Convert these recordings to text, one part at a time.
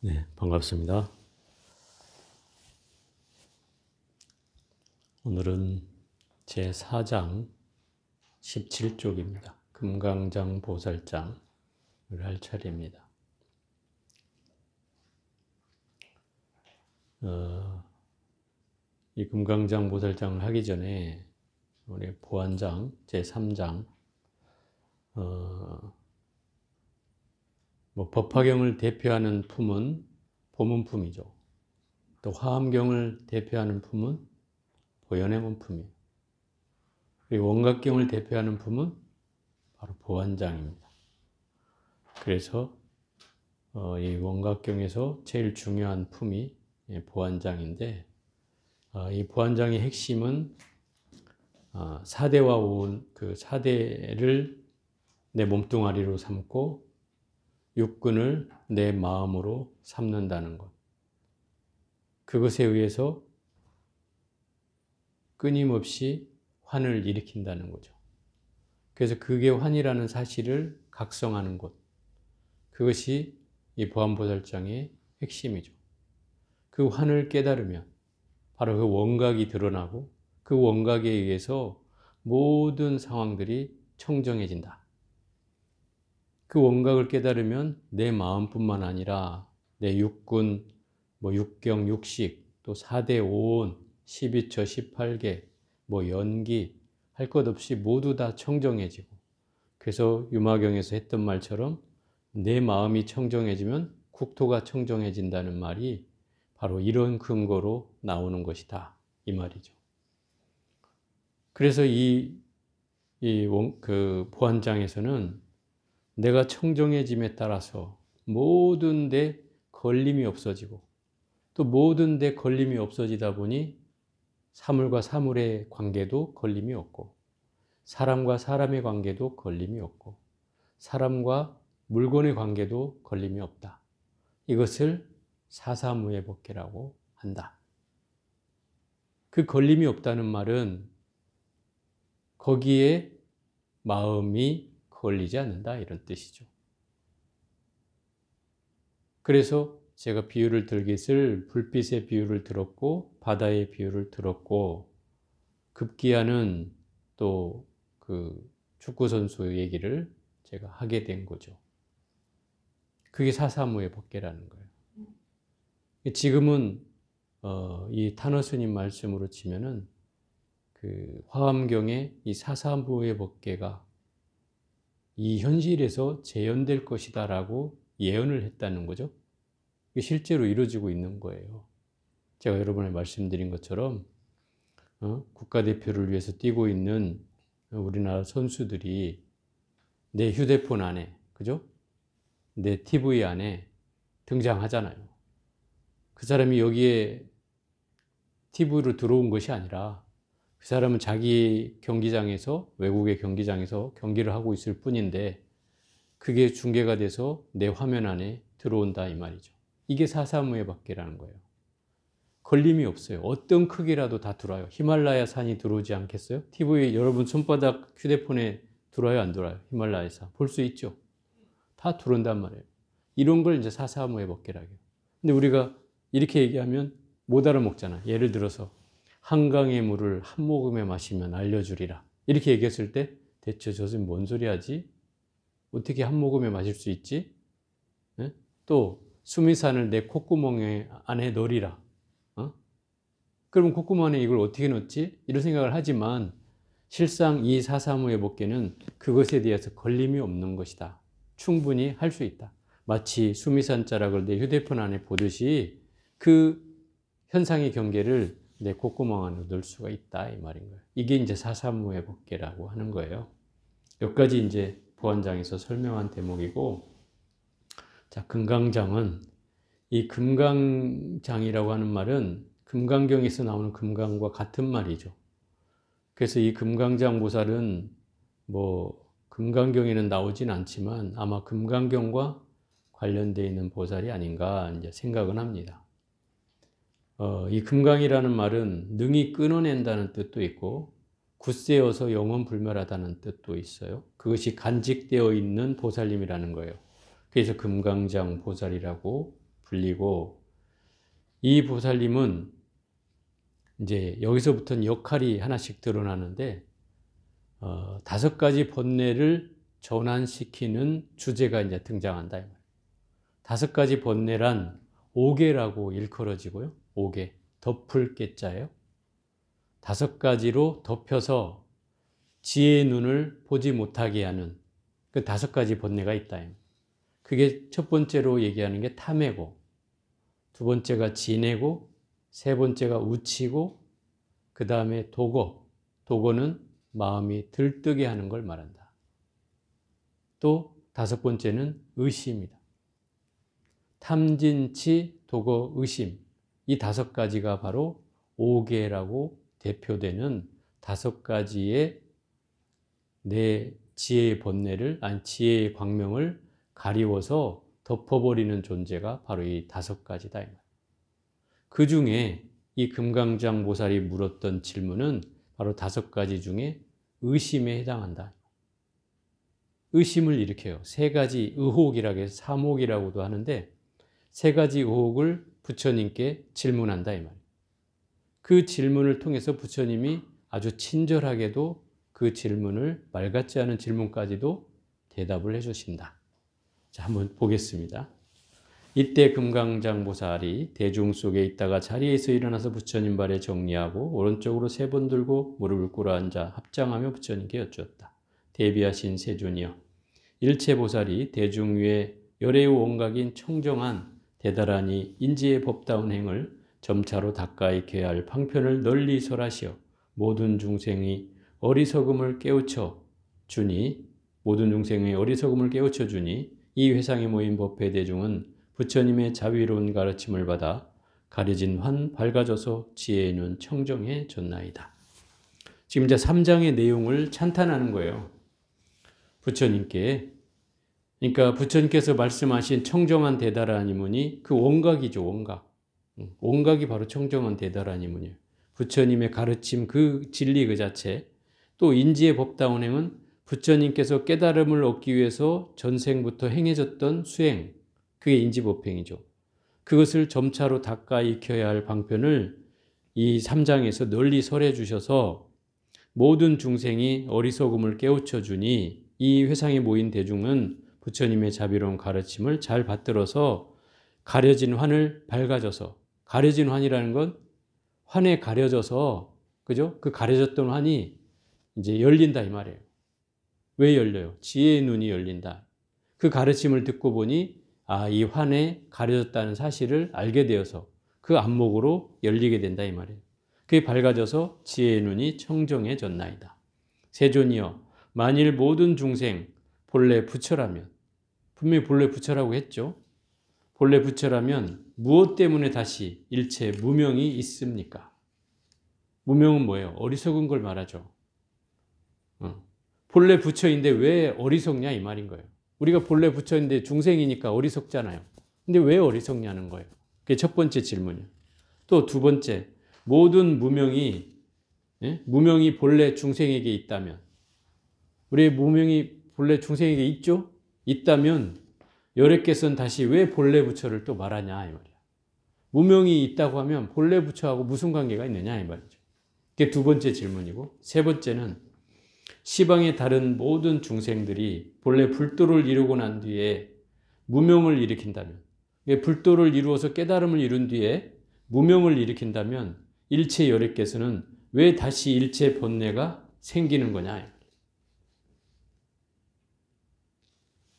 네, 반갑습니다. 오늘은 제4장 17쪽입니다. 금강장 보살장을 할 차례입니다. 이 금강장 보살장을 하기 전에 우리 보안장 제3장 법화경을 대표하는 품은 보문품이죠. 또 화엄경을 대표하는 품은 보현의 문품이에요. 그리고 원각경을 대표하는 품은 바로 보안장입니다. 그래서 이 원각경에서 제일 중요한 품이 보안장인데, 이 보안장의 핵심은 사대와 오온, 그 사대를 내 몸뚱아리로 삼고 육근을 내 마음으로 삼는다는 것. 그것에 의해서 끊임없이 환을 일으킨다는 거죠. 그래서 그게 환이라는 사실을 각성하는 것. 그것이 이 보안보살장의 핵심이죠. 그 환을 깨달으면 바로 그 원각이 드러나고 그 원각에 의해서 모든 상황들이 청정해진다. 그 원각을 깨달으면 내 마음뿐만 아니라 내 육군, 육경, 육식, 또 4대 5온, 12처, 18개, 연기, 할 것 없이 모두 다 청정해지고, 그래서 유마경에서 했던 말처럼 내 마음이 청정해지면 국토가 청정해진다는 말이 바로 이런 근거로 나오는 것이다, 이 말이죠. 그래서 그 보안장에서는 내가 청정해짐에 따라서 모든 데 걸림이 없어지고, 또 모든 데 걸림이 없어지다 보니 사물과 사물의 관계도 걸림이 없고, 사람과 사람의 관계도 걸림이 없고, 사람과 물건의 관계도 걸림이 없다. 이것을 사사무예법계라고 한다. 그 걸림이 없다는 말은 거기에 마음이 걸리지 않는다, 이런 뜻이죠. 그래서 제가 비유를 들깃을 불빛의 비유를 들었고 바다의 비유를 들었고, 급기야는 또 그 축구선수 얘기를 제가 하게 된 거죠. 그게 사사무예 법계라는 거예요. 지금은 이 탄허 스님 말씀으로 치면은 그 화엄경의 이 사사무예 법계가 이 현실에서 재현될 것이다라고 예언을 했다는 거죠. 실제로 이루어지고 있는 거예요. 제가 여러분에 말씀드린 것처럼 국가대표를 위해서 뛰고 있는 우리나라 선수들이 내 휴대폰 안에, 그죠? 내 TV 안에 등장하잖아요. 그 사람이 여기에 TV로 들어온 것이 아니라 그 사람은 자기 경기장에서, 외국의 경기장에서 경기를 하고 있을 뿐인데 그게 중계가 돼서 내 화면 안에 들어온다, 이 말이죠. 이게 사사무예법계라는 거예요. 걸림이 없어요. 어떤 크기라도 다 들어와요. 히말라야 산이 들어오지 않겠어요? TV 여러분 손바닥 휴대폰에 들어와요, 안 들어와요? 히말라야 산 볼 수 있죠. 다 들어온단 말이에요. 이런 걸 이제 사사무예법계라고 해요. 근데 우리가 이렇게 얘기하면 못 알아먹잖아. 예를 들어서 한강의 물을 한 모금에 마시면 알려주리라, 이렇게 얘기했을 때 대체 저것은 뭔 소리 하지? 어떻게 한 모금에 마실 수 있지? 네? 또 수미산을 내 콧구멍 안에 넣으리라. 그럼 콧구멍 안에 이걸 어떻게 넣지? 이런 생각을 하지만 실상 이 사사무예법계는 그것에 대해서 걸림이 없는 것이다. 충분히 할 수 있다. 마치 수미산 자락을 내 휴대폰 안에 보듯이 그 현상의 경계를 내 콧구멍 안에 넣을 수가 있다, 이 말인 거예요. 이게 이제 사사무예법계라고 하는 거예요. 여기까지 이제 보안장에서 설명한 대목이고, 자, 금강장은, 이 금강장이라고 하는 말은 금강경에서 나오는 금강과 같은 말이죠. 그래서 이 금강장 보살은 금강경에는 나오진 않지만 아마 금강경과 관련되어 있는 보살이 아닌가 이제 생각은 합니다. 이 금강이라는 말은 능히 끊어낸다는 뜻도 있고 굳세어서 영원불멸하다는 뜻도 있어요. 그것이 간직되어 있는 보살님이라는 거예요. 그래서 금강장 보살이라고 불리고, 이 보살님은 이제 여기서부터는 역할이 하나씩 드러나는데 5가지 번뇌를 전환시키는 주제가 이제 등장한다. 5가지 번뇌란 5개라고 일컬어지고요. 5개, 덮을 깨자예요. 5가지로 덮여서 지혜의 눈을 보지 못하게 하는 그 5가지 번뇌가 있다. 그게 첫 번째로 얘기하는 게 탐애고, 두 번째가 진애고, 세 번째가 우치고, 그 다음에 도거. 도거는 마음이 들뜨게 하는 걸 말한다. 또 5번째는 의심이다. 탐진치, 도거, 의심. 이 5가지가 바로 5개라고 대표되는 5가지의 내 지혜의 번뇌를, 아니 지혜의 광명을 가리워서 덮어버리는 존재가 바로 이 5가지다. 그 중에 이 금강장 보살이 물었던 질문은 바로 5가지 중에 의심에 해당한다. 의심을 일으켜요. 3가지 의혹이라고 해서 삼혹이라고도 하는데 3가지 의혹을 부처님께 질문한다 이 말이에요. 그 질문을 통해서 부처님이 아주 친절하게도 그 질문을, 말 같지 않은 질문까지도 대답을 해주신다. 자, 한번 보겠습니다. 이때 금강장보살이 대중 속에 있다가 자리에서 일어나서 부처님 발에 정리하고 오른쪽으로 3번 들고 무릎을 꿇어 앉아 합장하며 부처님께 여쭈었다. 대비하신 세존이여, 일체보살이 대중 위에 열애의 원각인 청정한 대다라니 인지의 법다운 행을 점차로 닦아 익혀야 할 방편을 널리 설하시어 모든 중생의 어리석음을 깨우쳐 주니, 이 회상에 모인 법회 대중은 부처님의 자비로운 가르침을 받아 가려진 환 밝아져서 지혜의 눈 청정해졌나이다. 지금 이제 3장의 내용을 찬탄하는 거예요. 부처님께. 그러니까 부처님께서 말씀하신 청정한 대다라니문이 그 원각이죠. 원각. 원각이 바로 청정한 대다라니문이에요. 부처님의 가르침, 그 진리 그 자체. 또 인지의 법다운 행은 부처님께서 깨달음을 얻기 위해서 전생부터 행해졌던 수행, 그게 인지법행이죠. 그것을 점차로 닦아 익혀야 할 방편을 이 3장에서 널리 설해 주셔서 모든 중생이 어리석음을 깨우쳐 주니 이 회상에 모인 대중은 부처님의 자비로운 가르침을 잘 받들어서 가려진 환을 밝아져서, 가려진 환이라는 건 환에 가려져서, 그죠? 그 가려졌던 환이 이제 열린다 이 말이에요. 왜 열려요? 지혜의 눈이 열린다. 그 가르침을 듣고 보니 이 환에 가려졌다는 사실을 알게 되어서 그 안목으로 열리게 된다 이 말이에요. 그게 밝아져서 지혜의 눈이 청정해졌나이다. 세존이여, 만일 모든 중생 본래 부처라면, 분명히 본래 부처라고 했죠. 본래 부처라면 무엇 때문에 다시 일체 무명이 있습니까? 무명은 뭐예요? 어리석은 걸 말하죠. 본래 부처인데 왜 어리석냐 이 말인 거예요. 우리가 본래 부처인데 중생이니까 어리석잖아요. 근데 왜 어리석냐는 거예요. 그게 첫 번째 질문이에요. 또 두 번째, 모든 무명이 본래 중생에게 있다면, 우리의 무명이 본래 중생에게 있죠? 있다면 여래께서는 다시 왜 본래 부처를 또 말하냐 이 말이야. 무명이 있다고 하면 본래 부처하고 무슨 관계가 있느냐 이 말이죠. 그게 두 번째 질문이고, 세 번째는 시방의 다른 모든 중생들이 본래 불도를 이루고 난 뒤에 무명을 일으킨다면, 불도를 이루어서 깨달음을 이룬 뒤에 무명을 일으킨다면 일체 여래께서는 왜 다시 일체 번뇌가 생기는 거냐.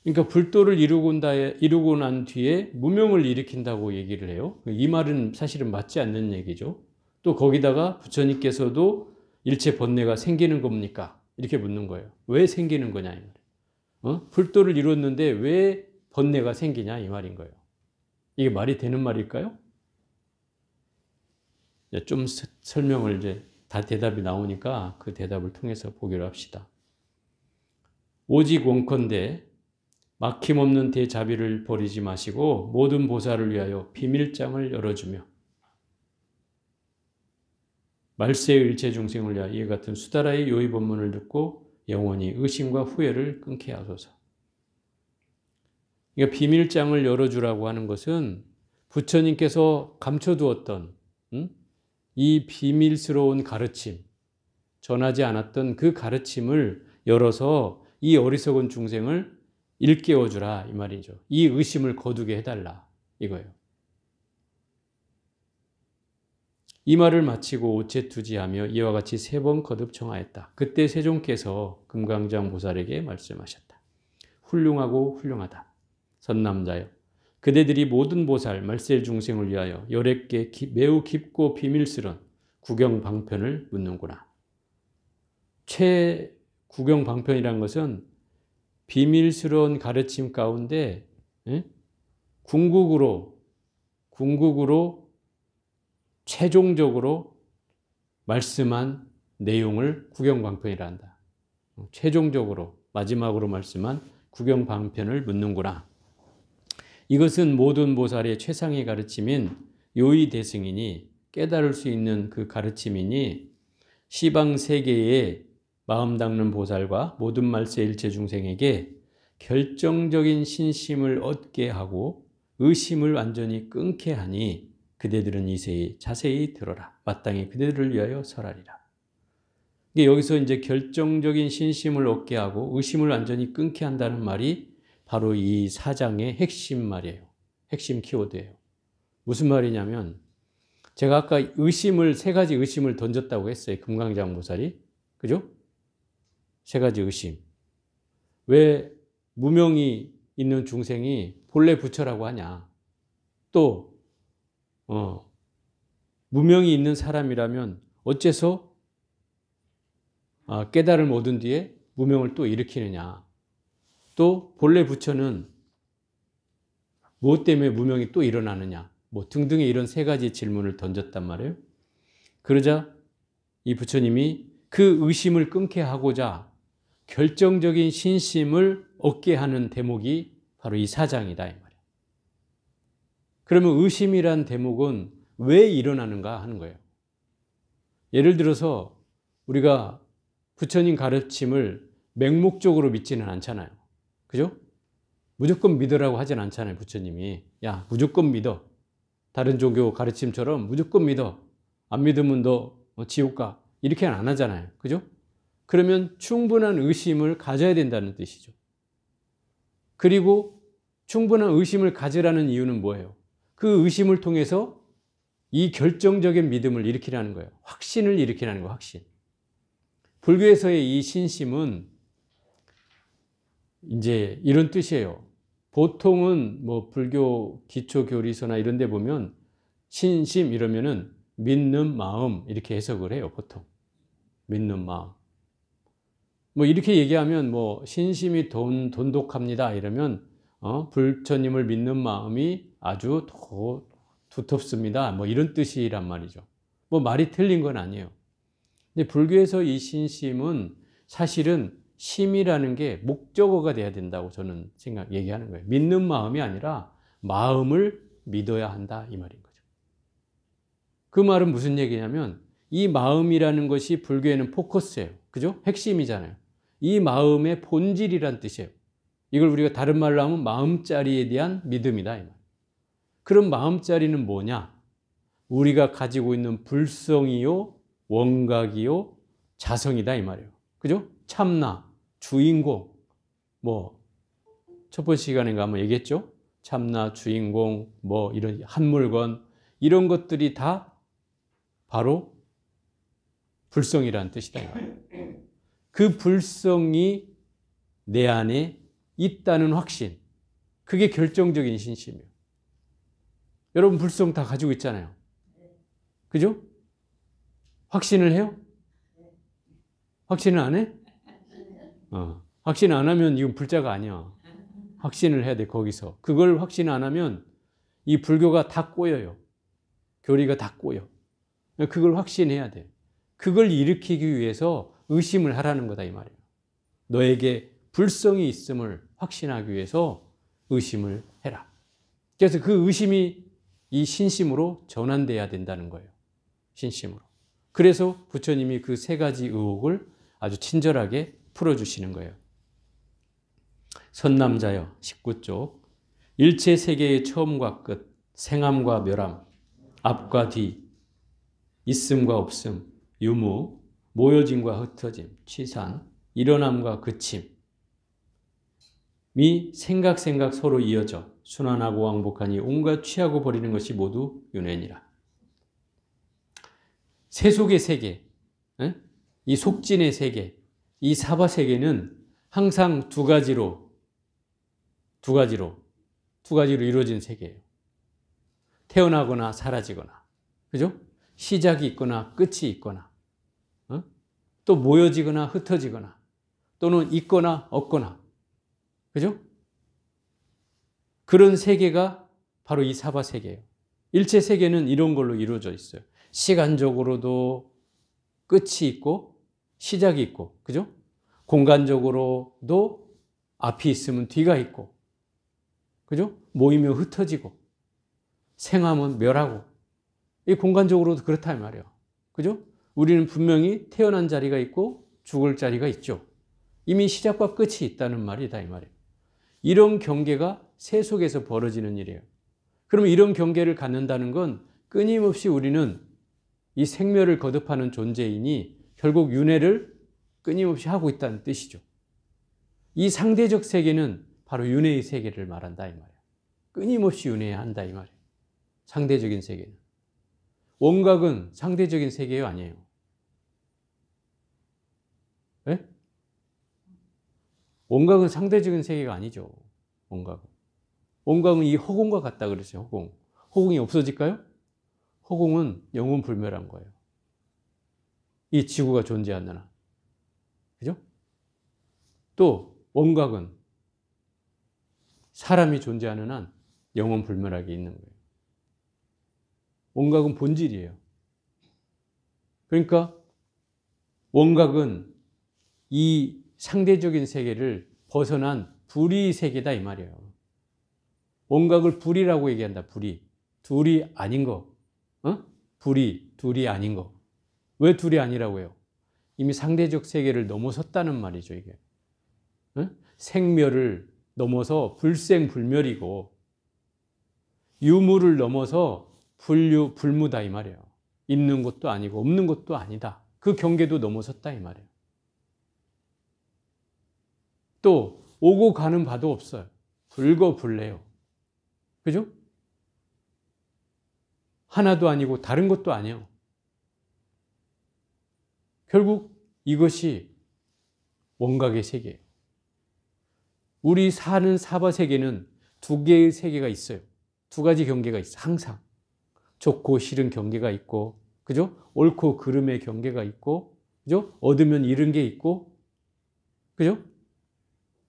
그러니까 불도를 이루고 난 뒤에 무명을 일으킨다고 얘기를 해요. 이 말은 사실은 맞지 않는 얘기죠. 또 거기다가 부처님께서도 일체 번뇌가 생기는 겁니까? 이렇게 묻는 거예요. 왜 생기는 거냐 이 말이에요. 불도를 이뤘는데 왜 번뇌가 생기냐 이 말인 거예요. 이게 말이 되는 말일까요? 좀 설명을 이제 다 대답이 나오니까 그 대답을 통해서 보기로 합시다. 오직 원컨대 막힘없는 대자비를 버리지 마시고 모든 보살을 위하여 비밀장을 열어주며 말세의 일체 중생을 위하여 이와 같은 수다라의 요의 법문을 듣고 영원히 의심과 후회를 끊게 하소서. 그러니까 비밀장을 열어주라고 하는 것은 부처님께서 감춰두었던 이 비밀스러운 가르침, 전하지 않았던 그 가르침을 열어서 이 어리석은 중생을 일깨워주라 이 말이죠. 이 의심을 거두게 해달라 이거예요. 이 말을 마치고 옷에 투지하며 이와 같이 3번 거듭 청하였다. 그때 세종께서 금강장 보살에게 말씀하셨다. 훌륭하고 훌륭하다. 선남자여, 그대들이 모든 보살, 말세 중생을 위하여 열애께 매우 깊고 비밀스러운 구경방편을 묻는구나. 구경방편이란 것은 비밀스러운 가르침 가운데 궁극으로 최종적으로 말씀한 내용을 구경방편이라 한다. 최종적으로 마지막으로 말씀한 구경방편을 묻는구나. 이것은 모든 보살의 최상의 가르침인 요의대승이니 깨달을 수 있는 그 가르침이니 시방세계의 마음 닦는 보살과 모든 말세 일체 중생에게 결정적인 신심을 얻게 하고 의심을 완전히 끊게 하니 그대들은 이세에 자세히 들어라. 마땅히 그대들을 위하여 설하리라. 여기서 이제 결정적인 신심을 얻게 하고 의심을 완전히 끊게 한다는 말이 바로 이 4장의 핵심 말이에요. 핵심 키워드예요. 무슨 말이냐면 제가 아까 의심을 3가지 의심을 던졌다고 했어요. 금강장 보살이. 그죠? 3가지 의심. 왜 무명이 있는 중생이 본래 부처라고 하냐. 또 무명이 있는 사람이라면 어째서 깨달음을 얻은 뒤에 무명을 또 일으키느냐. 또 본래 부처는 무엇 때문에 무명이 또 일어나느냐. 뭐 등등의 이런 3가지 질문을 던졌단 말이에요. 그러자 이 부처님이 그 의심을 끊게 하고자 결정적인 신심을 얻게 하는 대목이 바로 이 4장이다 이 말이에요. 그러면 의심이란 대목은 왜 일어나는가 하는 거예요. 예를 들어서 우리가 부처님 가르침을 맹목적으로 믿지는 않잖아요. 그죠? 무조건 믿으라고 하진 않잖아요. 부처님이. 야, 무조건 믿어. 다른 종교 가르침처럼 무조건 믿어. 안 믿으면 너 지옥 가. 이렇게는 안 하잖아요. 그죠? 그러면 충분한 의심을 가져야 된다는 뜻이죠. 그리고 충분한 의심을 가지라는 이유는 뭐예요? 그 의심을 통해서 이 결정적인 믿음을 일으키라는 거예요. 확신을 일으키라는 거예요. 확신. 불교에서의 이 신심은 이제 이런 뜻이에요. 보통은 뭐 불교 기초교리서나 이런 데 보면 신심 이러면은 믿는 마음 이렇게 해석을 해요. 보통. 믿는 마음. 뭐 이렇게 얘기하면 뭐 신심이 돈독합니다 이러면 부처님을 믿는 마음이 아주 두텁습니다. 뭐 이런 뜻이란 말이죠. 뭐 말이 틀린 건 아니에요. 근데 불교에서 이 신심은 사실은 심이라는 게 목적어가 돼야 된다고 저는 얘기하는 거예요. 믿는 마음이 아니라 마음을 믿어야 한다 이 말인 거죠. 그 말은 무슨 얘기냐면 이 마음이라는 것이 불교에는 포커스예요. 그죠? 핵심이잖아요. 이 마음의 본질이란 뜻이에요. 이걸 우리가 다른 말로 하면 마음자리에 대한 믿음이다 이 말. 그럼 마음자리는 뭐냐? 우리가 가지고 있는 불성이요, 원각이요, 자성이다 이 말이에요. 그죠? 참나, 주인공, 뭐 첫 번째 시간에 한번 얘기했죠? 참나, 주인공, 뭐 이런 한 물건 이런 것들이 다 바로 불성이라는 뜻이다 이 말이에요. 그 불성이 내 안에 있다는 확신, 그게 결정적인 신심이에요. 여러분 불성 다 가지고 있잖아요. 그죠? 확신을 해요? 확신을 안 해? 확신 안 하면 이건 불자가 아니야. 확신을 해야 돼 거기서. 그걸 확신 안 하면 이 불교가 다 꼬여요. 교리가 다 꼬여. 그걸 확신해야 돼. 그걸 일으키기 위해서 의심을 하라는 거다 이 말이에요. 너에게 불성이 있음을 확신하기 위해서 의심을 해라. 그래서 그 의심이 이 신심으로 전환돼야 된다는 거예요. 신심으로. 그래서 부처님이 그 3가지 의혹을 아주 친절하게 풀어주시는 거예요. 선남자여 19쪽 일체 세계의 처음과 끝 생함과 멸함, 앞과 뒤, 있음과 없음, 유무, 모여짐과 흩어짐, 취산, 일어남과 그침이 생각 서로 이어져 순환하고 왕복하니 온갖 취하고 버리는 것이 모두 윤회니라. 세속의 세계, 이 속진의 세계, 이 사바 세계는 항상 두 가지로 이루어진 세계예요. 태어나거나 사라지거나, 그죠? 시작이 있거나 끝이 있거나, 또 모여지거나 흩어지거나, 또는 있거나 없거나, 그죠? 그런 세계가 바로 이 사바 세계예요. 일체 세계는 이런 걸로 이루어져 있어요. 시간적으로도 끝이 있고 시작이 있고, 그죠? 공간적으로도 앞이 있으면 뒤가 있고, 그죠? 모이면 흩어지고, 생하면 멸하고, 이 공간적으로도 그렇다 이 말이에요. 그죠? 우리는 분명히 태어난 자리가 있고 죽을 자리가 있죠. 이미 시작과 끝이 있다는 말이다 이 말이에요. 이런 경계가 세속에서 벌어지는 일이에요. 그러면 이런 경계를 갖는다는 건 끊임없이 우리는 이 생멸을 거듭하는 존재이니 결국 윤회를 끊임없이 하고 있다는 뜻이죠. 이 상대적 세계는 바로 윤회의 세계를 말한다 이 말이에요. 끊임없이 윤회해야 한다 이 말이에요. 상대적인 세계는. 원각은 상대적인 세계요 아니에요? 네? 원각은 상대적인 세계가 아니죠. 원각은 이 허공과 같다 그랬어요. 허공이 없어질까요? 허공은 영원 불멸한 거예요. 이 지구가 존재하는 한. 그죠? 또 원각은 사람이 존재하는 한 영원 불멸하게 있는 거예요. 원각은 본질이에요. 그러니까 원각은 이 상대적인 세계를 벗어난 불의 세계다 이 말이에요. 원각을 불이라고 얘기한다. 둘이 아닌 거. 둘이 아닌 거. 왜 둘이 아니라고 해요? 이미 상대적 세계를 넘어섰다는 말이죠, 이게. 생멸을 넘어서 불생불멸이고 유무를 넘어서 불무다 이 말이에요. 있는 것도 아니고 없는 것도 아니다. 그 경계도 넘어섰다 이 말이에요. 또 오고 가는 바도 없어요. 불거불래요. 그죠? 하나도 아니고 다른 것도 아니에요. 결국 이것이 원각의 세계예요. 우리 사는 사바 세계는 두 개의 세계가 있어요. 두 가지 경계가 있어요. 항상. 좋고 싫은 경계가 있고, 그죠? 옳고 그름의 경계가 있고, 그죠? 얻으면 잃은 게 있고, 그죠?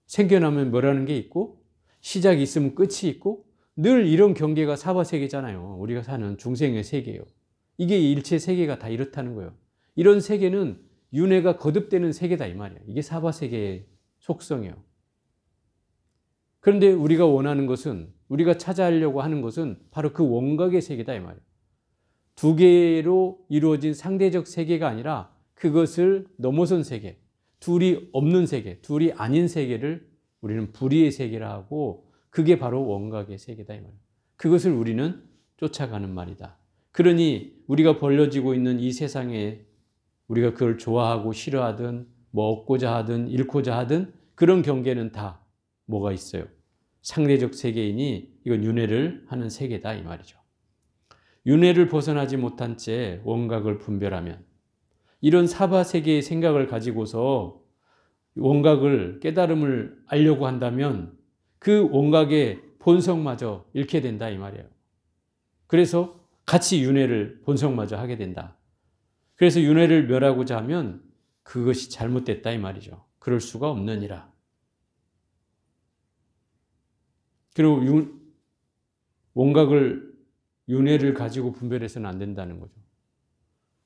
생겨나면 멸하는 게 있고, 시작이 있으면 끝이 있고, 늘 이런 경계가 사바 세계잖아요. 우리가 사는 중생의 세계예요. 이게 일체 세계가 다 이렇다는 거예요. 이런 세계는 윤회가 거듭되는 세계다 이 말이에요. 이게 사바 세계의 속성이에요. 그런데 우리가 원하는 것은, 우리가 찾아하려고 하는 것은 바로 그 원각의 세계다 이 말이에요. 두 개로 이루어진 상대적 세계가 아니라 그것을 넘어선 세계, 둘이 없는 세계, 둘이 아닌 세계를 우리는 불의의 세계라 하고 그게 바로 원각의 세계다 이 말이에요. 그것을 우리는 쫓아가는 말이다. 그러니 우리가 벌려지고 있는 이 세상에 우리가 그걸 좋아하고 싫어하든 뭐 얻고자 하든 잃고자 하든 그런 경계는 다 뭐가 있어요? 상대적 세계이니 이건 윤회를 하는 세계다 이 말이죠. 윤회를 벗어나지 못한 채 원각을 분별하면 이런 사바 세계의 생각을 가지고서 원각을 깨달음을 알려고 한다면 그 원각의 본성마저 잃게 된다 이 말이에요. 그래서 같이 윤회를 본성마저 하게 된다. 그래서 윤회를 멸하고자 하면 그것이 잘못됐다 이 말이죠. 그럴 수가 없느니라. 그리고 원각을 윤회를 가지고 분별해서는 안 된다는 거죠.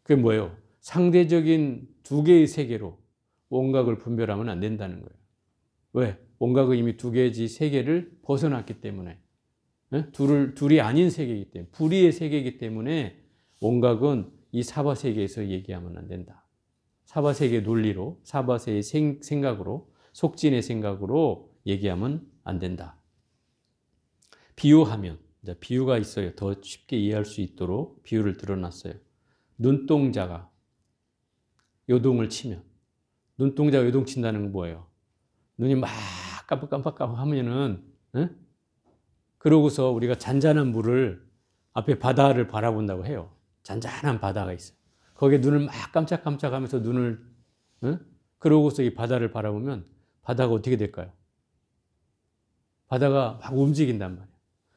그게 뭐예요? 상대적인 두 개의 세계로 원각을 분별하면 안 된다는 거예요. 왜? 원각은 이미 두 개의 세계를 벗어났기 때문에, 둘이 아닌 세계이기 때문에, 불의의 세계이기 때문에 원각은 이 사바세계에서 얘기하면 안 된다. 사바세계 논리로, 사바세의 생각으로, 속진의 생각으로 얘기하면 안 된다. 비유하면 이제 비유가 있어요. 더 쉽게 이해할 수 있도록 비유를 들어놨어요. 눈동자가 요동을 치면, 눈동자가 요동친다는 건 뭐예요? 눈이 막 깜빡깜빡 하면은, 응? 그러고서 우리가 잔잔한 물을 앞에 바다를 바라본다고 해요. 잔잔한 바다가 있어요. 거기에 눈을 막 깜짝깜짝 하면서 눈을, 응? 그러고서 이 바다를 바라보면 바다가 어떻게 될까요? 바다가 막 움직인단 말이에요.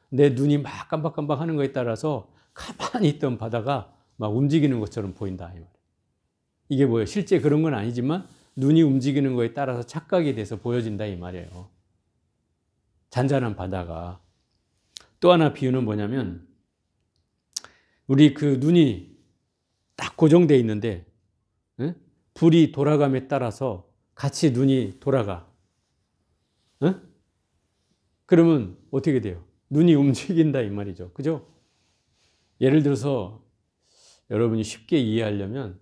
내 눈이 막 깜빡깜빡 하는 거에 따라서 가만히 있던 바다가 막 움직이는 것처럼 보인다, 이 말이에요. 이게 뭐예요? 실제 그런 건 아니지만 눈이 움직이는 거에 따라서 착각이 돼서 보여진다, 이 말이에요. 잔잔한 바다가. 또 하나 비유는 뭐냐면, 우리 그 눈이 딱 고정되어 있는데, 응? 불이 돌아감에 따라서 같이 눈이 돌아가. 응? 그러면 어떻게 돼요? 눈이 움직인다, 이 말이죠. 그죠? 예를 들어서 여러분이 쉽게 이해하려면,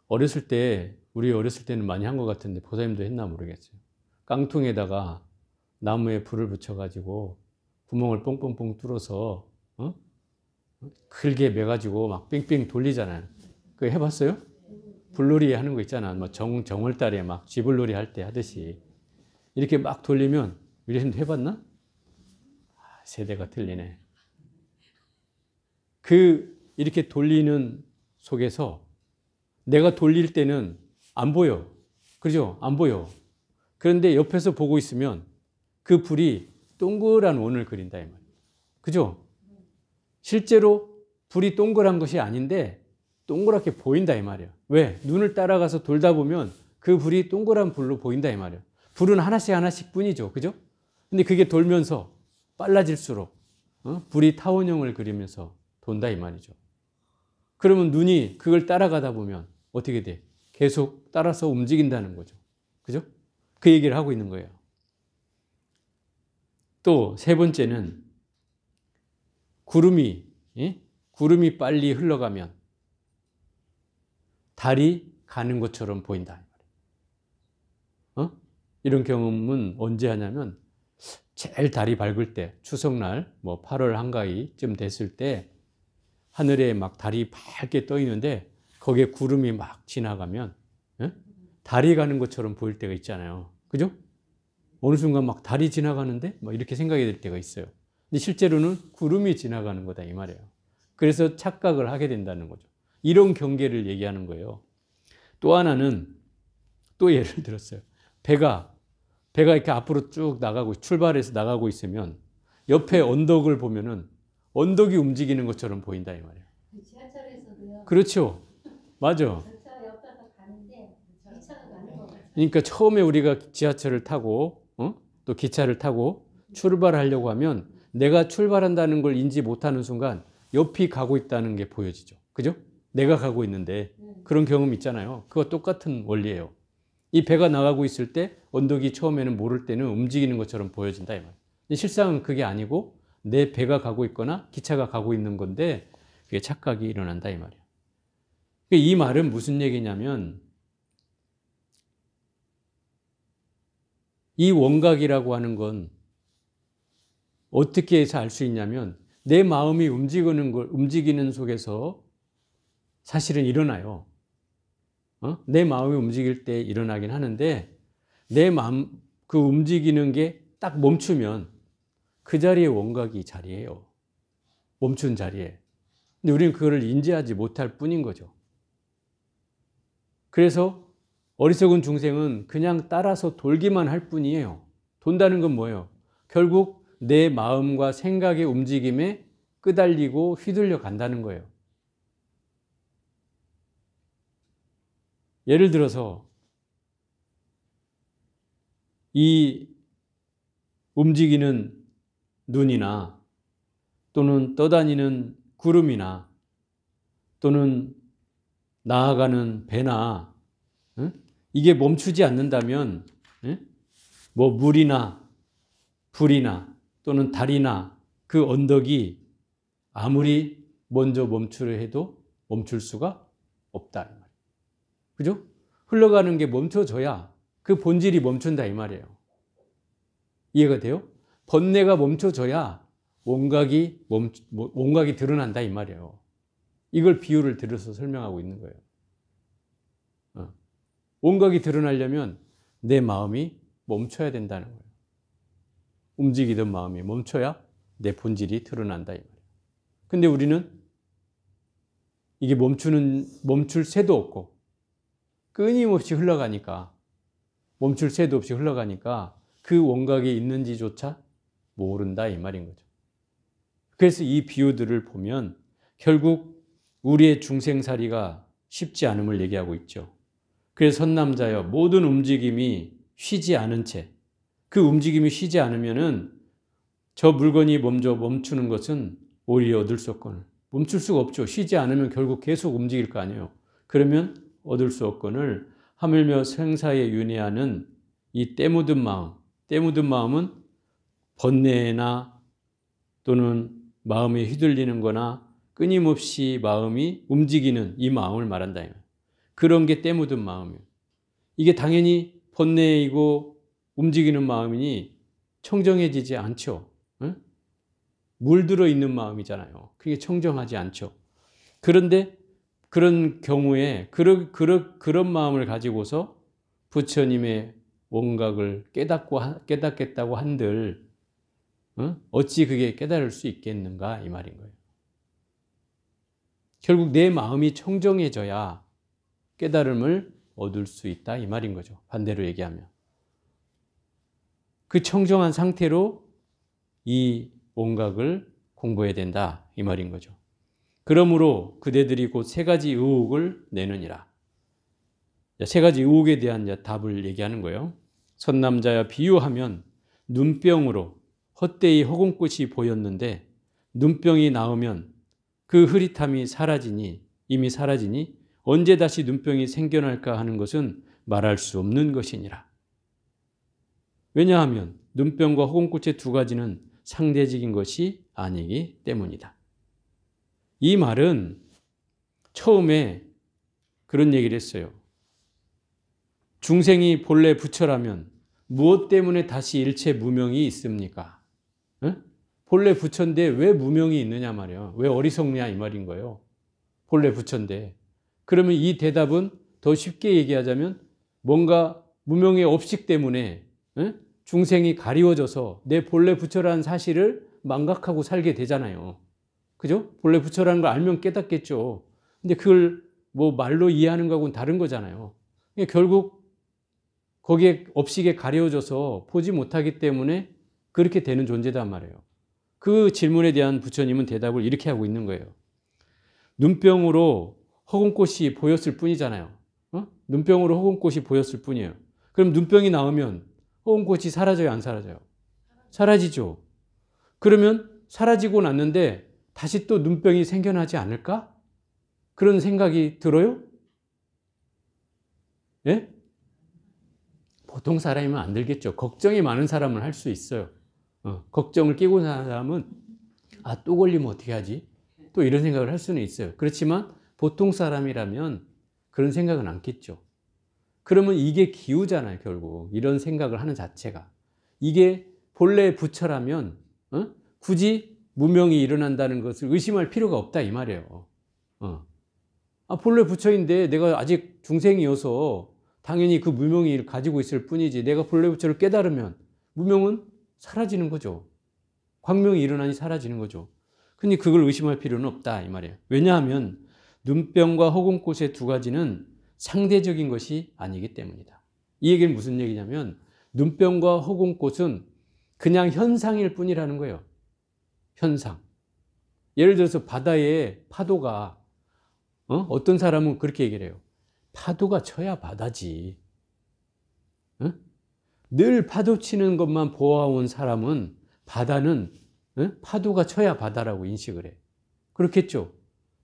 우리 어렸을 때는 많이 한 것 같은데, 보사님도 했나 모르겠어요. 깡통에다가 나무에 불을 붙여가지고 구멍을 뽕뽕뽕 뚫어서, 길게 매가지고 막 뺑뺑 돌리잖아요. 그거 해봤어요? 불놀이 하는 거 있잖아. 뭐 정월달에 막 쥐불놀이 할 때 하듯이. 이렇게 막 돌리면, 우리도 해봤나? 세대가 틀리네. 이렇게 돌리는 속에서 내가 돌릴 때는 안 보여. 그죠? 안 보여. 그런데 옆에서 보고 있으면 그 불이 동그란 원을 그린다, 이 말이에요. 그죠? 실제로 불이 동그란 것이 아닌데 동그랗게 보인다, 이 말이에요. 왜? 눈을 따라가서 돌다 보면 그 불이 동그란 불로 보인다, 이 말이에요. 불은 하나씩 하나씩 뿐이죠. 그죠? 근데 그게 돌면서 빨라질수록 불이 타원형을 그리면서 돈다, 이 말이죠. 그러면 눈이 그걸 따라가다 보면 어떻게 돼? 계속 따라서 움직인다는 거죠. 그죠? 그 얘기를 하고 있는 거예요. 또 세 번째는 구름이 빨리 흘러가면 달이 가는 것처럼 보인다. 이런 경험은 언제 하냐면 제일 달이 밝을 때, 추석날 뭐 8월 한가위쯤 됐을 때 하늘에 막 달이 밝게 떠 있는데 거기에 구름이 막 지나가면 달이 가는 것처럼 보일 때가 있잖아요. 그죠? 어느 순간 막 달이 지나가는데 막 이렇게 생각이 들 때가 있어요. 근데 실제로는 구름이 지나가는 거다, 이 말이에요. 그래서 착각을 하게 된다는 거죠. 이런 경계를 얘기하는 거예요. 또 하나는, 또 예를 들었어요. 배가 이렇게 앞으로 쭉 나가고, 출발해서 나가고 있으면 옆에 언덕을 보면은 언덕이 움직이는 것처럼 보인다, 이 말이에요. 지하철에서도요. 그렇죠. 맞아. 전차 옆에서 가는데 기차가 가는 거 같아요. 그러니까 처음에 우리가 지하철을 타고, 또 기차를 타고 출발하려고 하면 내가 출발한다는 걸 인지 못하는 순간 옆이 가고 있다는 게 보여지죠. 그죠? 내가 가고 있는데 그런 경험 있잖아요. 그거 똑같은 원리예요. 이 배가 나가고 있을 때 언덕이 처음에는 모를 때는 움직이는 것처럼 보여진다, 이 말이에요. 실상은 그게 아니고 내 배가 가고 있거나 기차가 가고 있는 건데 그게 착각이 일어난다, 이 말이에요. 이 말은 무슨 얘기냐면, 이 원각이라고 하는 건 어떻게 해서 알 수 있냐면 내 마음이 움직이는 속에서 사실은 일어나요. 내 마음이 움직일 때 일어나긴 하는데 내 마음 그 움직이는 게 딱 멈추면 그 자리에 원각이 자리예요. 멈춘 자리에. 근데 우리는 그거를 인지하지 못할 뿐인 거죠. 그래서 어리석은 중생은 그냥 따라서 돌기만 할 뿐이에요. 돈다는 건 뭐예요? 결국 내 마음과 생각의 움직임에 끄달리고 휘둘려 간다는 거예요. 예를 들어서 이 움직이는 눈이나 또는 떠다니는 구름이나 또는 나아가는 배나 이게 멈추지 않는다면 뭐 물이나 불이나 또는 달이나 그 언덕이 아무리 먼저 멈추려 해도 멈출 수가 없다, 이 말이에요. 그죠? 흘러가는 게 멈춰져야 그 본질이 멈춘다, 이 말이에요. 이해가 돼요? 번뇌가 멈춰져야 온각이 드러난다 이 말이에요. 이걸 비유를 들어서 설명하고 있는 거예요. 온각이 드러나려면 내 마음이 멈춰야 된다는 거예요. 움직이던 마음이 멈춰야 내 본질이 드러난다 이 말이에요. 근데 우리는 이게 멈출 새도 없고 끊임없이 흘러가니까, 멈출 새도 없이 흘러가니까 그 원각이 있는지조차 모른다 이 말인 거죠. 그래서 이 비유들을 보면 결국 우리의 중생살이가 쉽지 않음을 얘기하고 있죠. 그래서 선남자여, 모든 움직임이 쉬지 않은 채, 그 움직임이 쉬지 않으면은 저 물건이 먼저 멈추는 것은 오히려 얻을 수 없거늘, 멈출 수가 없죠. 쉬지 않으면 결국 계속 움직일 거 아니에요. 그러면 얻을 수 없거늘 하물며 생사에 윤회하는 이 때 묻은 마음은 번뇌나 또는 마음에 휘둘리는 거나 끊임없이 마음이 움직이는 이 마음을 말한다. 그런 게 때 묻은 마음이에요. 이게 당연히 번뇌이고 움직이는 마음이니 청정해지지 않죠. 응? 물들어 있는 마음이잖아요. 그게 청정하지 않죠. 그런데 그런 경우에 그런 마음을 가지고서 부처님의 원각을 깨닫겠다고 한들 어찌 그게 깨달을 수 있겠는가 이 말인 거예요. 결국 내 마음이 청정해져야 깨달음을 얻을 수 있다 이 말인 거죠. 반대로 얘기하면 그 청정한 상태로 이 원각을 공부해야 된다 이 말인 거죠. 그러므로 그대들이 곧 세 가지 의혹을 내느니라. 세 가지 의혹에 대한 답을 얘기하는 거예요. 선남자야, 비유하면 눈병으로 헛되이 허공꽃이 보였는데 눈병이 나오면 그 흐릿함이 이미 사라지니 언제 다시 눈병이 생겨날까 하는 것은 말할 수 없는 것이니라. 왜냐하면 눈병과 허공꽃의 두 가지는 상대적인 것이 아니기 때문이다. 이 말은 처음에 그런 얘기를 했어요. 중생이 본래 부처라면 무엇 때문에 다시 일체 무명이 있습니까? 응? 본래 부처인데 왜 무명이 있느냐 말이에요. 왜 어리석냐 이 말인 거예요. 본래 부처인데. 그러면 이 대답은 더 쉽게 얘기하자면 뭔가 무명의 업식 때문에 중생이 가리워져서 내 본래 부처라는 사실을 망각하고 살게 되잖아요. 그죠? 본래 부처라는 걸 알면 깨닫겠죠. 근데 그걸 뭐 말로 이해하는 거하고는 다른 거잖아요. 결국 거기에 업식에 가려져서 보지 못하기 때문에 그렇게 되는 존재단 말이에요. 그 질문에 대한 부처님은 대답을 이렇게 하고 있는 거예요. 눈병으로 허공꽃이 보였을 뿐이잖아요. 눈병으로 허공꽃이 보였을 뿐이에요. 그럼 눈병이 나오면 허공꽃이 사라져요, 안 사라져요? 사라지죠. 그러면 사라지고 났는데 다시 또 눈병이 생겨나지 않을까? 그런 생각이 들어요? 예? 보통 사람이면 안 들겠죠. 걱정이 많은 사람은 할 수 있어요. 걱정을 끼고 사는 사람은 또 걸리면 어떻게 하지? 또 이런 생각을 할 수는 있어요. 그렇지만 보통 사람이라면 그런 생각은 않겠죠. 그러면 이게 기우잖아요, 결국. 이런 생각을 하는 자체가. 이게 본래 부처라면 굳이 무명이 일어난다는 것을 의심할 필요가 없다 이 말이에요. 본래 부처인데 내가 아직 중생이어서 당연히 그 무명이 가지고 있을 뿐이지 내가 본래 부처를 깨달으면 무명은 사라지는 거죠. 광명이 일어나니 사라지는 거죠. 근데 그걸 의심할 필요는 없다 이 말이에요. 왜냐하면 눈병과 허공꽃의 두 가지는 상대적인 것이 아니기 때문이다. 이 얘기는 무슨 얘기냐면 눈병과 허공꽃은 그냥 현상일 뿐이라는 거예요. 현상. 예를 들어서 바다에 파도가 어떤 사람은 그렇게 얘기를 해요. 파도가 쳐야 바다지. 늘 파도 치는 것만 보아온 사람은 바다는 파도가 쳐야 바다라고 인식을 해. 그렇겠죠.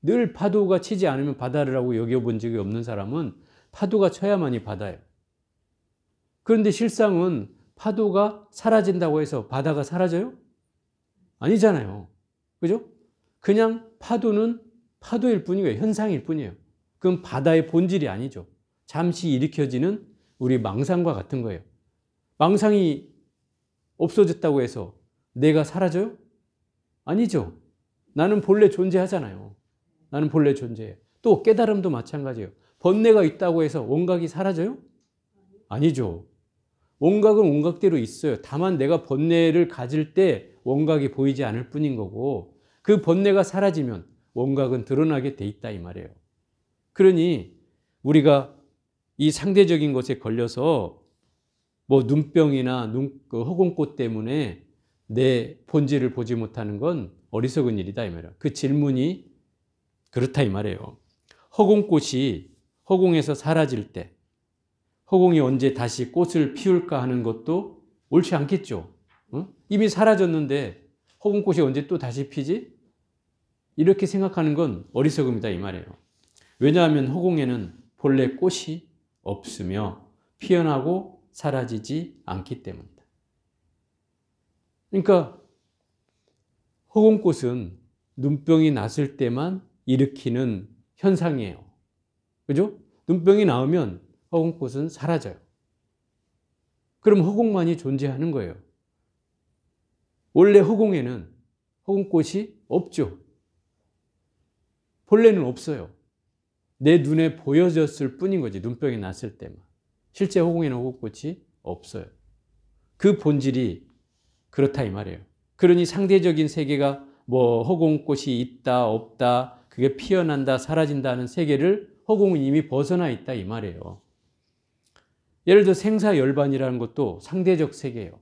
늘 파도가 치지 않으면 바다라고 여겨본 적이 없는 사람은 파도가 쳐야만이 바다예요. 그런데 실상은 파도가 사라진다고 해서 바다가 사라져요? 아니잖아요. 그죠? 그냥 파도는 파도일 뿐이에요. 현상일 뿐이에요. 그건 바다의 본질이 아니죠. 잠시 일으켜지는 우리 망상과 같은 거예요. 망상이 없어졌다고 해서 내가 사라져요? 아니죠. 나는 본래 존재하잖아요. 나는 본래 존재해요. 또 깨달음도 마찬가지예요. 번뇌가 있다고 해서 원각이 사라져요? 아니죠. 원각은 원각대로 있어요. 다만 내가 번뇌를 가질 때 원각이 보이지 않을 뿐인 거고, 그 번뇌가 사라지면 원각은 드러나게 돼 있다 이 말이에요. 그러니 우리가 이 상대적인 것에 걸려서 뭐 눈병이나 허공꽃 때문에 내 본질을 보지 못하는 건 어리석은 일이다 이 말이에요. 그 질문이 그렇다 이 말이에요. 허공꽃이 허공에서 사라질 때 허공이 언제 다시 꽃을 피울까 하는 것도 옳지 않겠죠. 이미 사라졌는데 허공꽃이 언제 또 다시 피지? 이렇게 생각하는 건 어리석음이다 이 말이에요. 왜냐하면 허공에는 본래 꽃이 없으며 피어나고 사라지지 않기 때문이다. 그러니까 허공꽃은 눈병이 났을 때만 일으키는 현상이에요. 그죠? 눈병이 나오면 허공꽃은 사라져요. 그럼 허공만이 존재하는 거예요. 원래 허공에는 허공꽃이 없죠. 본래는 없어요. 내 눈에 보여졌을 뿐인 거지. 눈병이 났을 때만. 실제 허공에는 허공꽃이 없어요. 그 본질이 그렇다 이 말이에요. 그러니 상대적인 세계가 뭐 허공꽃이 있다 없다 그게 피어난다 사라진다는 세계를 허공은 이미 벗어나 있다 이 말이에요. 예를 들어 생사열반이라는 것도 상대적 세계예요.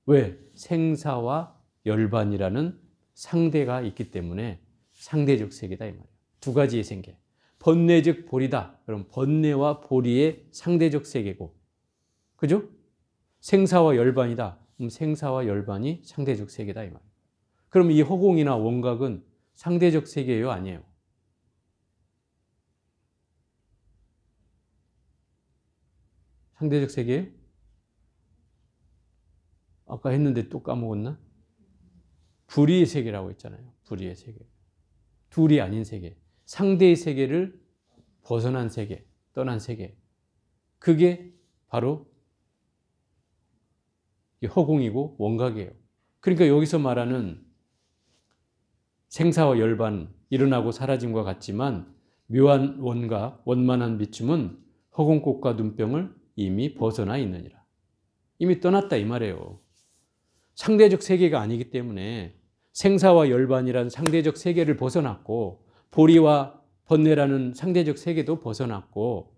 왜? 생사와 열반이라는 상대가 있기 때문에 상대적 세계다 이 말이에요. 두 가지의 세계. 번뇌적 보리다. 그럼 번뇌와 보리의 상대적 세계고, 그죠? 생사와 열반이다. 그럼 생사와 열반이 상대적 세계다 이 말이에요. 그럼 이 허공이나 원각은 상대적 세계예요, 아니에요? 상대적 세계예요? 아까 했는데 또 까먹었나? 불의의 세계라고 했잖아요. 불의의 세계. 둘이 아닌 세계. 상대의 세계를 벗어난 세계, 떠난 세계. 그게 바로 허공이고 원각이에요. 그러니까 여기서 말하는 생사와 열반, 일어나고 사라짐과 같지만 묘한 원각, 원만한 비춤은 허공꽃과 눈병을 이미 벗어나 있느니라. 이미 떠났다 이 말이에요. 상대적 세계가 아니기 때문에 생사와 열반이란 상대적 세계를 벗어났고 보리와 번뇌라는 상대적 세계도 벗어났고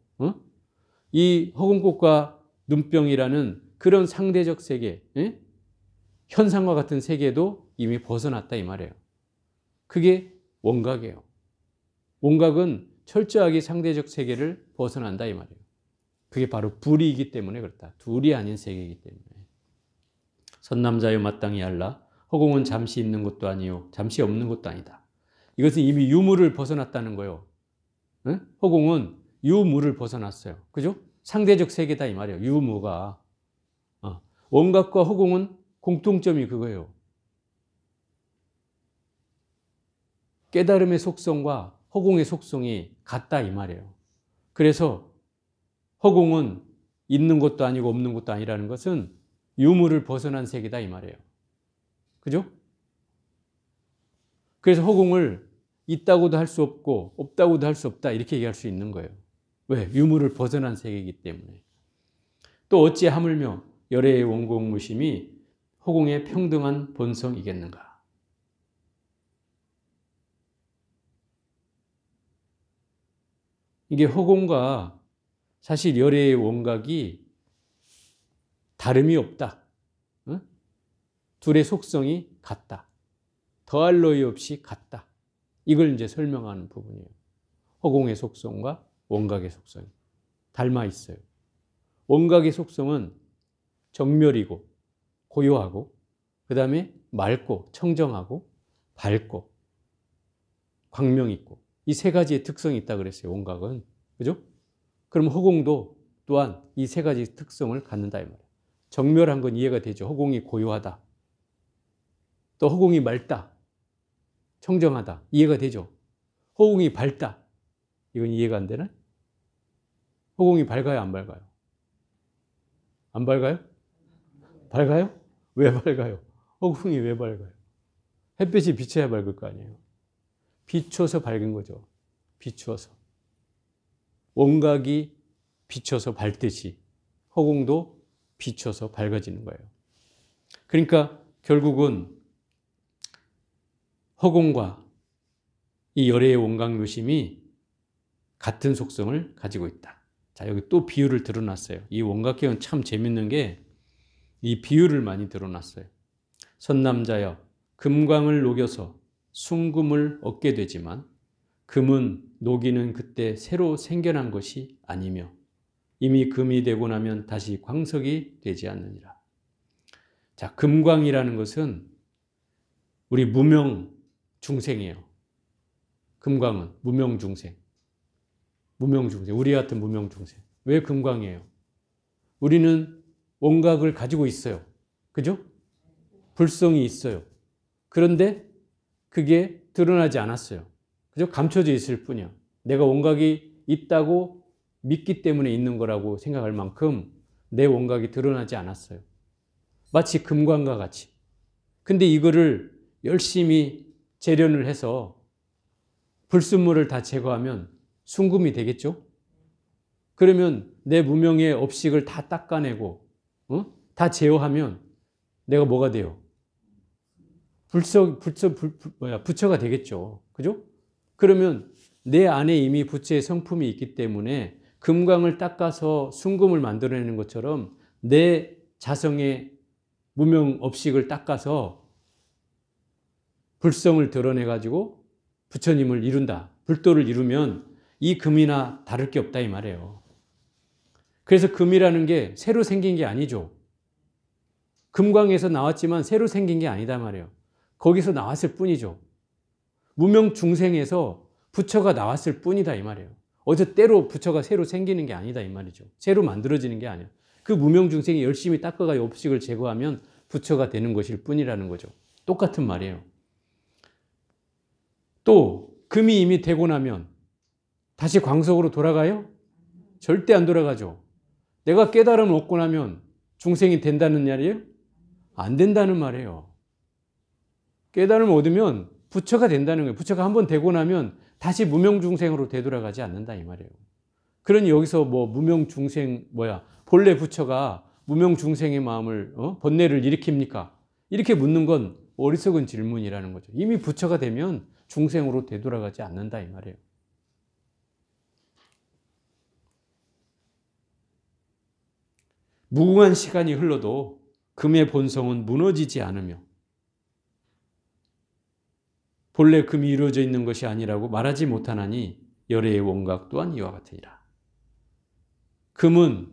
이 허공꽃과 눈병이라는 그런 상대적 세계, 현상과 같은 세계도 이미 벗어났다 이 말이에요. 그게 원각이에요. 원각은 철저하게 상대적 세계를 벗어난다 이 말이에요. 그게 바로 불이이기 때문에 그렇다. 둘이 아닌 세계이기 때문에. 선남자여 마땅히 알라. 허공은 잠시 있는 것도 아니요 잠시 없는 것도 아니다. 이것은 이미 유무를 벗어났다는 거예요. 허공은 유무를 벗어났어요. 그죠? 상대적 세계다 이 말이에요. 유무가. 원각과 허공은 공통점이 그거예요. 깨달음의 속성과 허공의 속성이 같다 이 말이에요. 그래서 허공은 있는 것도 아니고 없는 것도 아니라는 것은 유무를 벗어난 세계다 이 말이에요. 그죠? 그래서 허공을 있다고도 할 수 없고 없다고도 할 수 없다 이렇게 얘기할 수 있는 거예요. 왜? 유무를 벗어난 세계이기 때문에. 또 어찌 하물며 열애의 원공무심이 허공의 평등한 본성이겠는가? 이게 허공과 사실 열애의 원각이 다름이 없다. 둘의 속성이 같다. 더할 나위 없이 같다. 이걸 이제 설명하는 부분이에요. 허공의 속성과 원각의 속성이 닮아 있어요. 원각의 속성은 정멸이고 고요하고 그 다음에 맑고 청정하고 밝고 광명 있고 이 세 가지의 특성이 있다 그랬어요. 원각은. 그죠? 그럼 허공도 또한 이 세 가지 특성을 갖는다 이 말이에요. 정멸한 건 이해가 되죠. 허공이 고요하다. 또 허공이 맑다. 청정하다. 이해가 되죠. 허공이 밝다. 이건 이해가 안 되나? 허공이 밝아요, 안 밝아요? 안 밝아요? 밝아요? 왜 밝아요? 허공이 왜 밝아요? 햇빛이 비춰야 밝을 거 아니에요. 비춰서 밝은 거죠. 비추어서. 원각이 비춰서 밝듯이 허공도 비춰서 밝아지는 거예요. 그러니까 결국은 허공과 이 열애의 원각묘심이 같은 속성을 가지고 있다. 자, 여기 또 비유를 들어놨어요. 이 원각경은 참 재밌는 게 이 비유를 많이 들어놨어요. 선남자여, 금광을 녹여서 순금을 얻게 되지만 금은 녹이는 그때 새로 생겨난 것이 아니며 이미 금이 되고 나면 다시 광석이 되지 않느니라. 자, 금광이라는 것은 우리 무명 중생이에요. 금광은 무명 중생. 무명 중생. 우리 같은 무명 중생. 왜 금광이에요? 우리는 원각을 가지고 있어요. 그죠? 불성이 있어요. 그런데 그게 드러나지 않았어요. 그죠? 감춰져 있을 뿐이야. 내가 원각이 있다고 믿기 때문에 있는 거라고 생각할 만큼 내 원각이 드러나지 않았어요. 마치 금광과 같이. 근데 이거를 열심히 재련을 해서 불순물을 다 제거하면 순금이 되겠죠? 그러면 내 무명의 업식을 다 닦아내고 다 제어하면 내가 뭐가 돼요? 부처가 되겠죠. 그죠? 그러면 내 안에 이미 부처의 성품이 있기 때문에 금광을 닦아서 순금을 만들어내는 것처럼 내 자성의 무명 업식을 닦아서 불성을 드러내가지고 부처님을 이룬다. 불도를 이루면 이 금이나 다를 게 없다 이 말이에요. 그래서 금이라는 게 새로 생긴 게 아니죠. 금광에서 나왔지만 새로 생긴 게 아니다 말이에요. 거기서 나왔을 뿐이죠. 무명 중생에서 부처가 나왔을 뿐이다 이 말이에요. 어디서 때로 부처가 새로 생기는 게 아니다 이 말이죠. 새로 만들어지는 게 아니에요. 그 무명 중생이 열심히 닦아가 업식을 제거하면 부처가 되는 것일 뿐이라는 거죠. 똑같은 말이에요. 또 금이 이미 되고 나면 다시 광석으로 돌아가요? 절대 안 돌아가죠. 내가 깨달음을 얻고 나면 중생이 된다는 말이에요? 안 된다는 말이에요. 깨달음을 얻으면 부처가 된다는 거예요. 부처가 한번 되고 나면 다시 무명중생으로 되돌아가지 않는다 이 말이에요. 그러니 여기서 뭐 무명중생 본래 부처가 무명중생의 마음을 번뇌를 일으킵니까? 이렇게 묻는 건 어리석은 질문이라는 거죠. 이미 부처가 되면 중생으로 되돌아가지 않는다 이 말이에요. 무궁한 시간이 흘러도 금의 본성은 무너지지 않으며 본래 금이 이루어져 있는 것이 아니라고 말하지 못하나니 열애의 원각 또한 이와 같으니라. 금은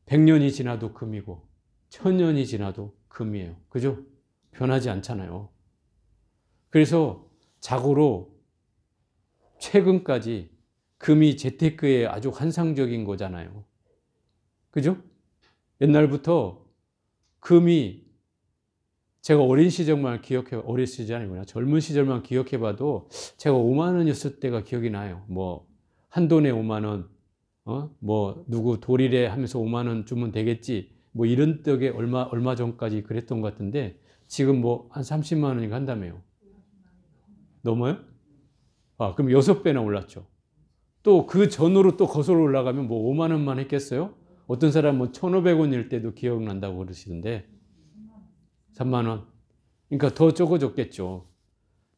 100년이 지나도 금이고 1000년이 지나도 금이에요. 그죠? 변하지 않잖아요. 그래서 자고로 최근까지 금이 재테크의 아주 환상적인 거잖아요. 그죠? 옛날부터 금이 제가 어린 시절만 어린 시절이 아니구나. 젊은 시절만 기억해봐도 제가 5만 원이었을 때가 기억이 나요. 뭐 한 돈에 5만 원, 뭐 누구 돌이래 하면서 5만 원 주면 되겠지. 뭐 이런 때에 얼마 전까지 그랬던 것 같은데 지금 뭐 한 30만 원인가 한다며요. 넘어요? 그럼 6배나 올랐죠. 또 그 전으로 또 거슬러 올라가면 뭐 5만 원만 했겠어요? 어떤 사람은 1,500원일 때도 기억난다고 그러시던데 3만 원. 그러니까 더 적어졌겠죠.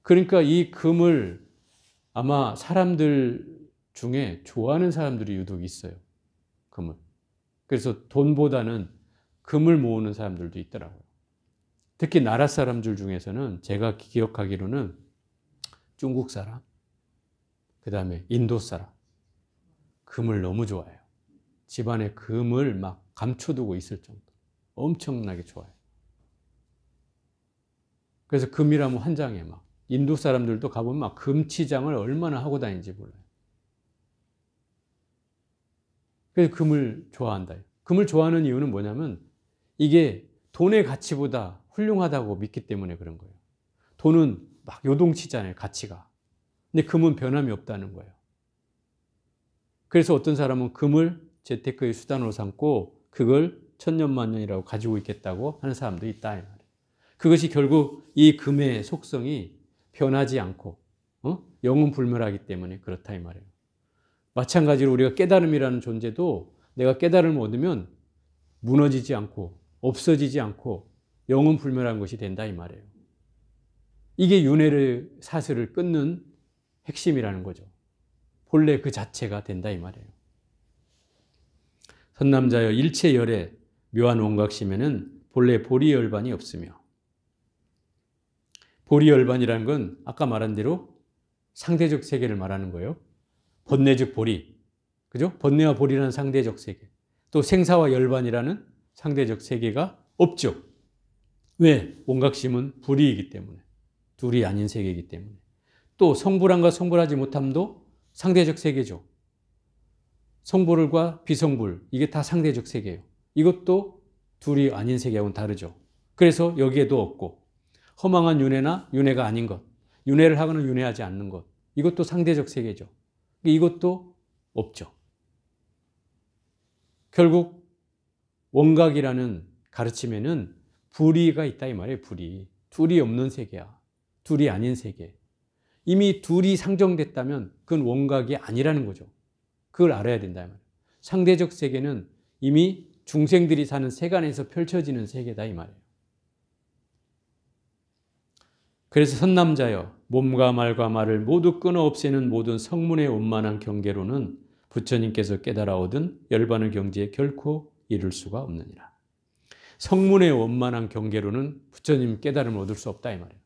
그러니까 이 금을 아마 사람들 중에 좋아하는 사람들이 유독 있어요. 금을. 그래서 돈보다는 금을 모으는 사람들도 있더라고요. 특히 나라 사람들 중에서는 제가 기억하기로는 중국 사람, 그 다음에 인도 사람, 금을 너무 좋아해요. 집안에 금을 막 감춰두고 있을 정도. 엄청나게 좋아해요. 그래서 금이라면 환장해 막. 인도 사람들도 가보면 막 금치장을 얼마나 하고 다니는지 몰라요. 그래서 금을 좋아한다. 금을 좋아하는 이유는 뭐냐면 이게 돈의 가치보다 훌륭하다고 믿기 때문에 그런 거예요. 돈은 막 요동치잖아요, 가치가. 근데 금은 변함이 없다는 거예요. 그래서 어떤 사람은 금을 재테크의 수단으로 삼고 그걸 천년만년이라고 가지고 있겠다고 하는 사람도 있다. 그것이 결국 이 금의 속성이 변하지 않고 영원불멸하기 때문에 그렇다 이 말이에요. 마찬가지로 우리가 깨달음이라는 존재도 내가 깨달음을 얻으면 무너지지 않고 없어지지 않고 영원불멸한 것이 된다 이 말이에요. 이게 윤회를 사슬을 끊는 핵심이라는 거죠. 본래 그 자체가 된다 이 말이에요. 선남자여 일체열의 묘한 원각심에는 본래 보리열반이 없으며, 보리열반이라는 건 아까 말한 대로 상대적 세계를 말하는 거예요. 번뇌 즉 보리, 그죠? 번뇌와 보리라는 상대적 세계, 또 생사와 열반이라는 상대적 세계가 없죠. 왜? 원각심은 불이이기 때문에, 둘이 아닌 세계이기 때문에. 또 성불함과 성불하지 못함도 상대적 세계죠. 성불과 비성불, 이게 다 상대적 세계예요. 이것도 둘이 아닌 세계하고는 다르죠. 그래서 여기에도 없고, 허망한 윤회나 윤회가 아닌 것, 윤회를 하거나 윤회하지 않는 것, 이것도 상대적 세계죠. 이것도 없죠. 결국 원각이라는 가르침에는 불이가 있다 이 말이에요. 불이. 둘이 없는 세계야. 둘이 아닌 세계. 이미 둘이 상정됐다면 그건 원각이 아니라는 거죠. 그걸 알아야 된다 이 말이에요. 상대적 세계는 이미 중생들이 사는 세간에서 펼쳐지는 세계다 이 말이에요. 그래서 선남자여 몸과 말과 말을 모두 끊어 없애는 모든 성문의 원만한 경계로는 부처님께서 깨달아 얻은 열반의 경지에 결코 이룰 수가 없느니라. 성문의 원만한 경계로는 부처님 깨달음을 얻을 수 없다 이 말이에요.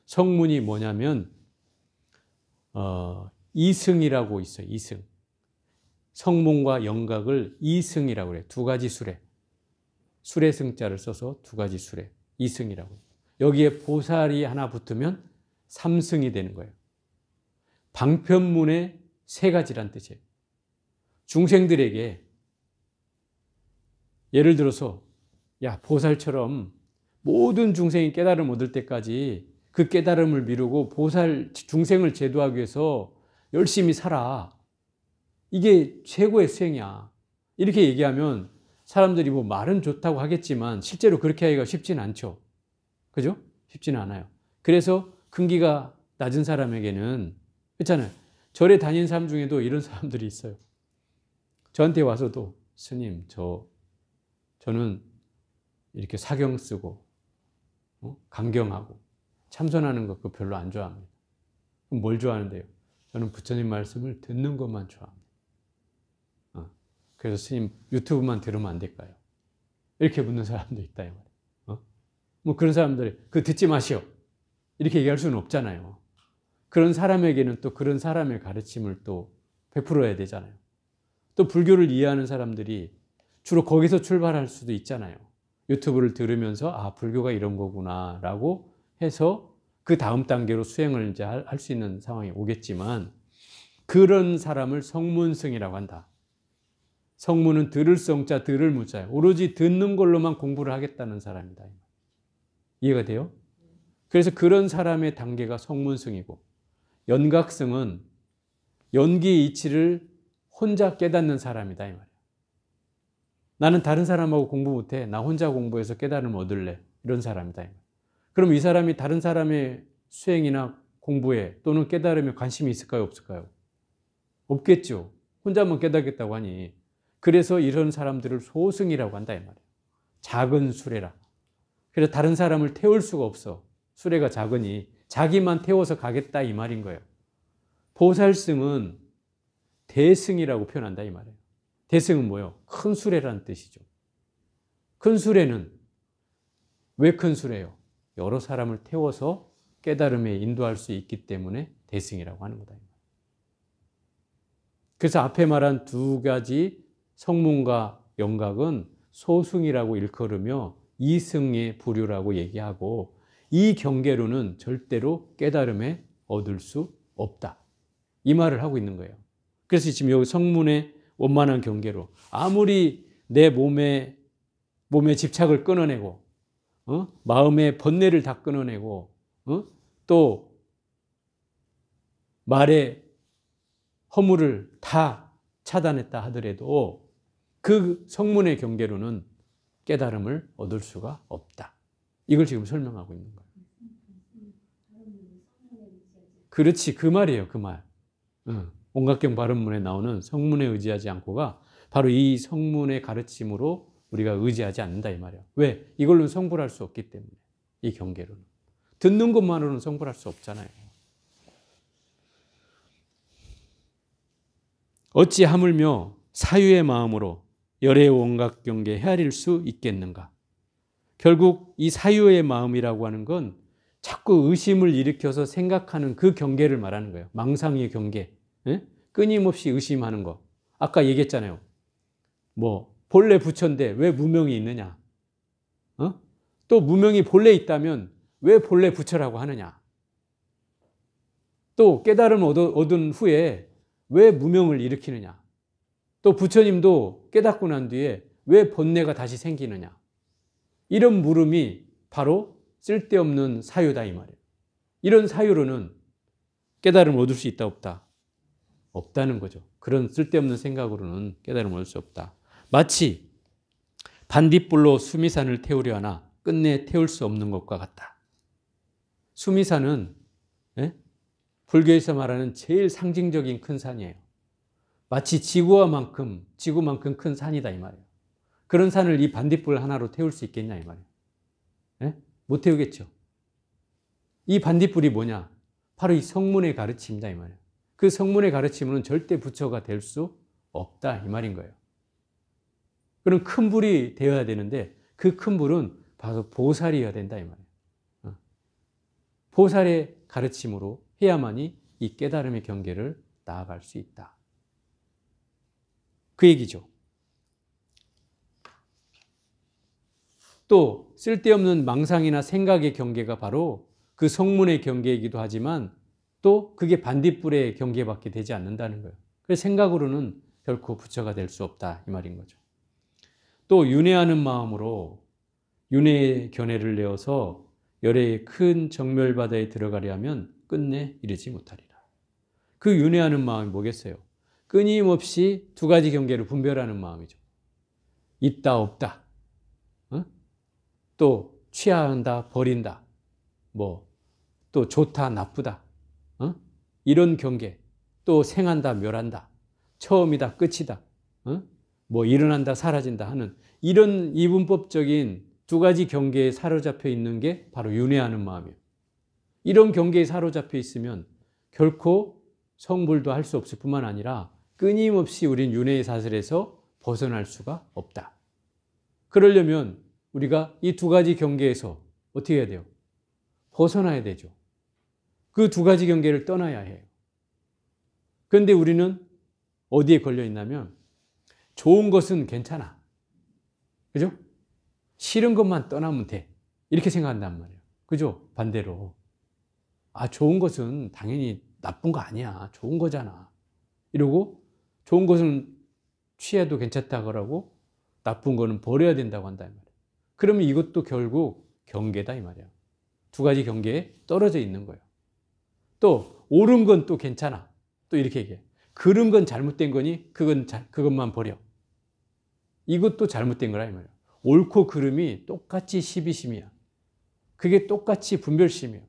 성문이 뭐냐면 이승이라고 있어요. 이승. 성문과 영각을 이승이라고 그래요. 두 가지 수레. 수레 승자를 써서 두 가지 수레. 이승이라고 해요. 여기에 보살이 하나 붙으면 삼승이 되는 거예요. 방편문의 세 가지란 뜻이에요. 중생들에게 예를 들어서 야 보살처럼 모든 중생이 깨달음을 얻을 때까지 그 깨달음을 미루고 보살 중생을 제도하기 위해서 열심히 살아. 이게 최고의 수행이야. 이렇게 얘기하면 사람들이 뭐 말은 좋다고 하겠지만 실제로 그렇게 하기가 쉽지는 않죠. 그죠? 쉽지는 않아요. 그래서 근기가 낮은 사람에게는 그렇잖아요. 절에 다니는 사람 중에도 이런 사람들이 있어요. 저한테 와서도 스님 저는 이렇게 사경 쓰고 강경하고 참선하는 거 그거 별로 안 좋아합니다. 그럼 뭘 좋아하는데요? 저는 부처님 말씀을 듣는 것만 좋아합니다. 그래서 스님 유튜브만 들으면 안 될까요? 이렇게 묻는 사람도 있다 이 말이에요. 뭐 그런 사람들이 그 듣지 마시오 이렇게 얘기할 수는 없잖아요. 그런 사람에게는 또 그런 사람의 가르침을 또 베풀어야 되잖아요. 또 불교를 이해하는 사람들이 주로 거기서 출발할 수도 있잖아요. 유튜브를 들으면서 아 불교가 이런 거구나 라고 해서 그 다음 단계로 수행을 이제 할 수 있는 상황이 오겠지만 그런 사람을 성문승이라고 한다. 성문은 들을 성자 들을 무자예요. 오로지 듣는 걸로만 공부를 하겠다는 사람이다. 이해가 돼요? 그래서 그런 사람의 단계가 성문승이고 연각승은 연기의 이치를 혼자 깨닫는 사람이다 이 말이에요. 나는 다른 사람하고 공부 못해. 나 혼자 공부해서 깨달음을 얻을래. 이런 사람이다 이 말이에요. 그럼 이 사람이 다른 사람의 수행이나 공부에 또는 깨달음에 관심이 있을까요? 없을까요? 없겠죠. 혼자만 깨닫겠다고 하니. 그래서 이런 사람들을 소승이라고 한다 이 말이에요. 작은 수레라. 그래서 다른 사람을 태울 수가 없어. 수레가 작으니 자기만 태워서 가겠다 이 말인 거예요. 보살승은 대승이라고 표현한다 이 말이에요. 대승은 뭐예요? 큰 수레라는 뜻이죠. 큰 수레는 왜 큰 수레예요? 여러 사람을 태워서 깨달음에 인도할 수 있기 때문에 대승이라고 하는 거다. 그래서 앞에 말한 두 가지 성문과 영각은 소승이라고 일컬으며 이승의 부류라고 얘기하고 이 경계로는 절대로 깨달음에 얻을 수 없다. 이 말을 하고 있는 거예요. 그래서 지금 여기 성문의 원만한 경계로 아무리 내 몸에 집착을 끊어내고 마음의 번뇌를 다 끊어내고 또 말의 허물을 다 차단했다 하더라도 그 성문의 경계로는 깨달음을 얻을 수가 없다. 이걸 지금 설명하고 있는 거예요. 그렇지, 그 말이에요, 그 말. 온각경 발음문에 나오는 성문에 의지하지 않고가 바로 이 성문의 가르침으로 우리가 의지하지 않는다 이 말이에요. 왜? 이걸로는 성불할 수 없기 때문에. 이 경계로는. 듣는 것만으로는 성불할 수 없잖아요. 어찌 하물며 사유의 마음으로 열의 원각경계 헤아릴 수 있겠는가? 결국 이 사유의 마음이라고 하는 건 자꾸 의심을 일으켜서 생각하는 그 경계를 말하는 거예요. 망상의 경계. 예? 끊임없이 의심하는 거. 아까 얘기했잖아요. 뭐 본래 부처인데 왜 무명이 있느냐? 또 무명이 본래 있다면 왜 본래 부처라고 하느냐? 또 깨달음 얻은 후에 왜 무명을 일으키느냐? 또 부처님도 깨닫고 난 뒤에 왜 번뇌가 다시 생기느냐? 이런 물음이 바로 쓸데없는 사유다 이 말이에요. 이런 사유로는 깨달음을 얻을 수 있다 없다? 없다는 거죠. 그런 쓸데없는 생각으로는 깨달음을 얻을 수 없다. 마치 반딧불로 수미산을 태우려 하나 끝내 태울 수 없는 것과 같다. 수미산은 불교에서 말하는 제일 상징적인 큰 산이에요. 마치 지구만큼 큰 산이다 이 말이에요. 그런 산을 이 반딧불 하나로 태울 수 있겠냐 이 말이에요. 못 태우겠죠. 이 반딧불이 뭐냐? 바로 이 성문의 가르침이다 이 말이에요. 그 성문의 가르침은 절대 부처가 될 수 없다 이 말인 거예요. 그럼 큰 불이 되어야 되는데 그 큰 불은 바로 보살이어야 된다 이 말이에요. 보살의 가르침으로 해야만이 이 깨달음의 경계를 나아갈 수 있다. 그 얘기죠. 또 쓸데없는 망상이나 생각의 경계가 바로 그 성문의 경계이기도 하지만 또 그게 반딧불의 경계밖에 되지 않는다는 거예요. 그래서 생각으로는 결코 부처가 될 수 없다 이 말인 거죠. 또 윤회하는 마음으로 윤회의 견해를 내어서 열의 큰 정멸바다에 들어가려 하면 끝내 이르지 못하리라. 그 윤회하는 마음이 뭐겠어요? 끊임없이 두 가지 경계를 분별하는 마음이죠. 있다 없다. 또 취한다 버린다. 또 좋다 나쁘다. 이런 경계. 또 생한다 멸한다. 처음이다 끝이다. 일어난다 사라진다 하는 이런 이분법적인 두 가지 경계에 사로잡혀 있는 게 바로 윤회하는 마음이에요. 이런 경계에 사로잡혀 있으면 결코 성불도 할 수 없을 뿐만 아니라 끊임없이 우린 윤회의 사슬에서 벗어날 수가 없다. 그러려면 우리가 이 두 가지 경계에서 어떻게 해야 돼요? 벗어나야 되죠. 그 두 가지 경계를 떠나야 해요. 그런데 우리는 어디에 걸려 있냐면 좋은 것은 괜찮아. 그죠? 싫은 것만 떠나면 돼. 이렇게 생각한단 말이에요. 그죠? 반대로. 좋은 것은 당연히 나쁜 거 아니야. 좋은 거잖아. 이러고 좋은 것은 취해도 괜찮다고 하고 나쁜 거는 버려야 된다고 한다. 그러면 이것도 결국 경계다 이 말이야. 두 가지 경계에 떨어져 있는 거예요. 또 옳은 건 또 괜찮아. 또 이렇게 얘기해. 그런 건 잘못된 거니 그것만 버려. 이것도 잘못된 거라 이 말이야. 옳고 그름이 똑같이 시비심이야. 그게 똑같이 분별심이에요.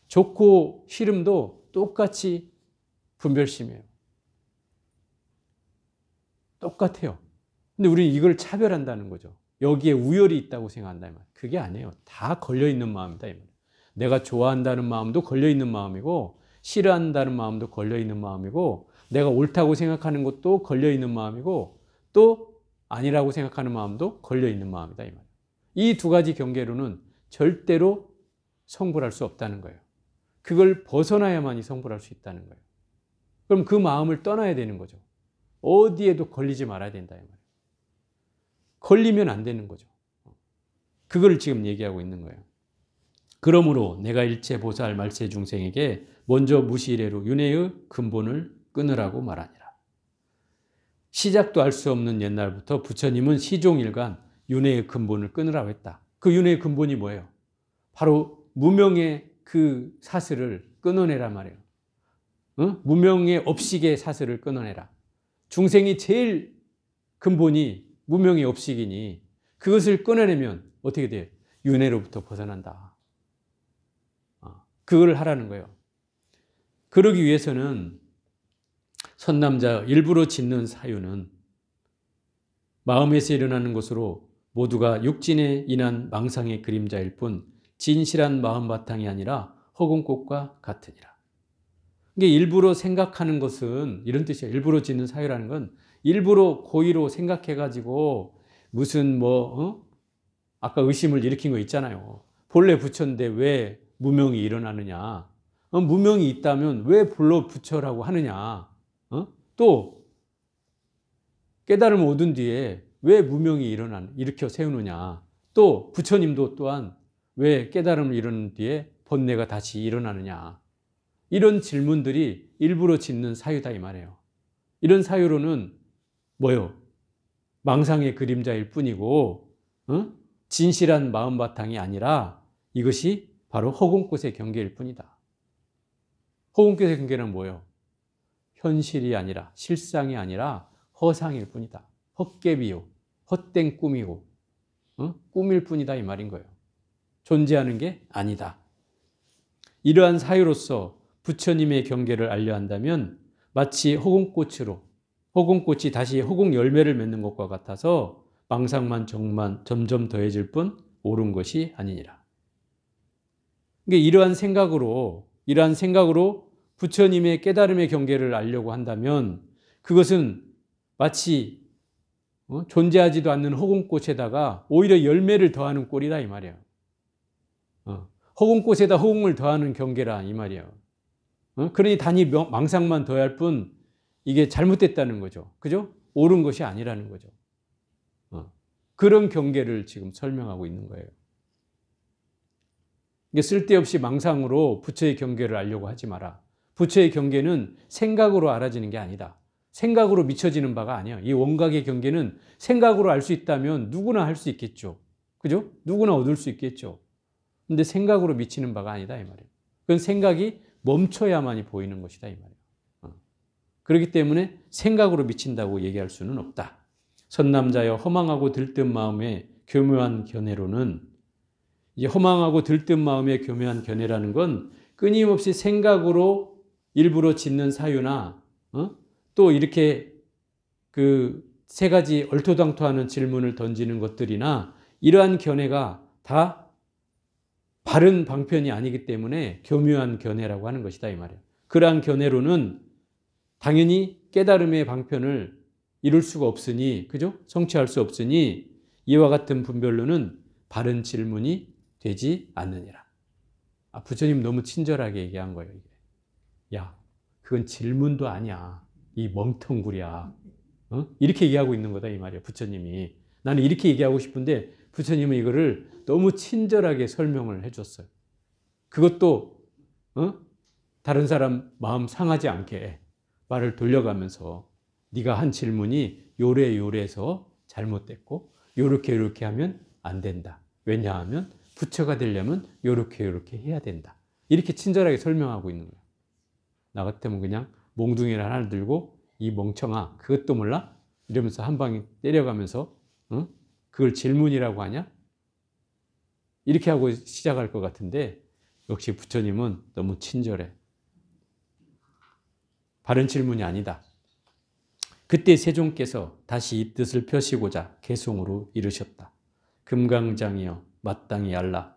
좋고 싫음도 똑같이 분별심이에요. 똑같아요. 근데 우리는 이걸 차별한다는 거죠. 여기에 우열이 있다고 생각한다 이 말이에요. 그게 아니에요. 다 걸려있는 마음이다 이 말이에요. 내가 좋아한다는 마음도 걸려있는 마음이고 싫어한다는 마음도 걸려있는 마음이고 내가 옳다고 생각하는 것도 걸려있는 마음이고 또 아니라고 생각하는 마음도 걸려있는 마음이다 이 말이에요. 이 두 가지 경계로는 절대로 성불할 수 없다는 거예요. 그걸 벗어나야만이 성불할 수 있다는 거예요. 그럼 그 마음을 떠나야 되는 거죠. 어디에도 걸리지 말아야 된다 이 말이에요. 걸리면 안 되는 거죠. 그걸 지금 얘기하고 있는 거예요. 그러므로 내가 일체 보살 말세 중생에게 먼저 무시이래로 윤회의 근본을 끊으라고 말하니라. 시작도 알 수 없는 옛날부터 부처님은 시종일관 윤회의 근본을 끊으라고 했다. 그 윤회의 근본이 뭐예요? 바로 무명의 그 사슬을 끊어내란 말이에요. 무명의 업식의 사슬을 끊어내라. 중생이 제일 근본이 무명의 업식이니 그것을 끊어내면 어떻게 돼요? 윤회로부터 벗어난다. 그걸 하라는 거예요. 그러기 위해서는 선남자 일부러 짓는 사유는 마음에서 일어나는 것으로 모두가 육진에 인한 망상의 그림자일 뿐 진실한 마음 바탕이 아니라 허공꽃과 같으니라. 이게 일부러 생각하는 것은 이런 뜻이에요. 일부러 짓는 사유라는 건 일부러 고의로 생각해가지고 무슨 아까 의심을 일으킨 거 있잖아요. 본래 부처인데 왜 무명이 일어나느냐. 무명이 있다면 왜 본래 부처라고 하느냐. 또 깨달음을 얻은 뒤에 왜 무명이 일으켜 세우느냐. 또 부처님도 또한 왜 깨달음을 이룬 뒤에 번뇌가 다시 일어나느냐. 이런 질문들이 일부러 짓는 사유다 이 말이에요. 이런 사유로는 뭐요? 망상의 그림자일 뿐이고 진실한 마음 바탕이 아니라 이것이 바로 허공꽃의 경계일 뿐이다. 허공꽃의 경계는 뭐예요? 현실이 아니라 실상이 아니라 허상일 뿐이다. 헛개비요. 헛된 꿈이고 꿈일 뿐이다 이 말인 거예요. 존재하는 게 아니다. 이러한 사유로서 부처님의 경계를 알려 한다면 마치 허공꽃이 다시 허공 열매를 맺는 것과 같아서 망상만 정만 점점 더해질 뿐 옳은 것이 아니니라. 이러한 생각으로 부처님의 깨달음의 경계를 알려고 한다면 그것은 마치 존재하지도 않는 허공꽃에다가 오히려 열매를 더하는 꼴이다 이 말이에요. 허공꽃에다 허공을 더하는 경계라 이 말이에요. 그러니 단지 망상만 더할 뿐 이게 잘못됐다는 거죠. 그죠? 옳은 것이 아니라는 거죠. 그런 경계를 지금 설명하고 있는 거예요. 이게 쓸데없이 망상으로 부처의 경계를 알려고 하지 마라. 부처의 경계는 생각으로 알아지는 게 아니다. 생각으로 미쳐지는 바가 아니에요. 이 원각의 경계는 생각으로 알 수 있다면 누구나 할 수 있겠죠. 그죠? 누구나 얻을 수 있겠죠. 근데 생각으로 미치는 바가 아니다 이 말이에요. 그건 생각이 멈춰야만이 보이는 것이다 이 말이에요. 그렇기 때문에 생각으로 미친다고 얘기할 수는 없다. 선남자여 허망하고 들뜬 마음의 교묘한 견해로는 이제 허망하고 들뜬 마음의 교묘한 견해라는 건 끊임없이 생각으로 일부러 짓는 사유나 또 이렇게 그 세 가지 얼토당토하는 질문을 던지는 것들이나 이러한 견해가 다 바른 방편이 아니기 때문에 교묘한 견해라고 하는 것이다 이 말이에요. 그러한 견해로는 당연히 깨달음의 방편을 이룰 수가 없으니, 그죠? 성취할 수 없으니 이와 같은 분별로는 바른 질문이 되지 않느니라. 부처님 너무 친절하게 얘기한 거예요. 이게. 야, 그건 질문도 아니야. 이 멍텅구리야. 이렇게 얘기하고 있는 거다 이 말이에요. 부처님이. 나는 이렇게 얘기하고 싶은데 부처님은 이거를 너무 친절하게 설명을 해줬어요. 그것도 다른 사람 마음 상하지 않게 말을 돌려가면서 네가 한 질문이 요래요래해서 잘못됐고 요렇게 하면 안 된다. 왜냐하면 부처가 되려면 요렇게 해야 된다. 이렇게 친절하게 설명하고 있는 거예요. 나 같으면 그냥 몽둥이를 하나 들고 이 멍청아 그것도 몰라? 이러면서 한 방에 때려가면서 그걸 질문이라고 하냐? 이렇게 하고 시작할 것 같은데 역시 부처님은 너무 친절해. 바른 질문이 아니다. 그때 세종께서 다시 이 뜻을 펴시고자 개송으로 이르셨다. 금강장이여 마땅히 알라.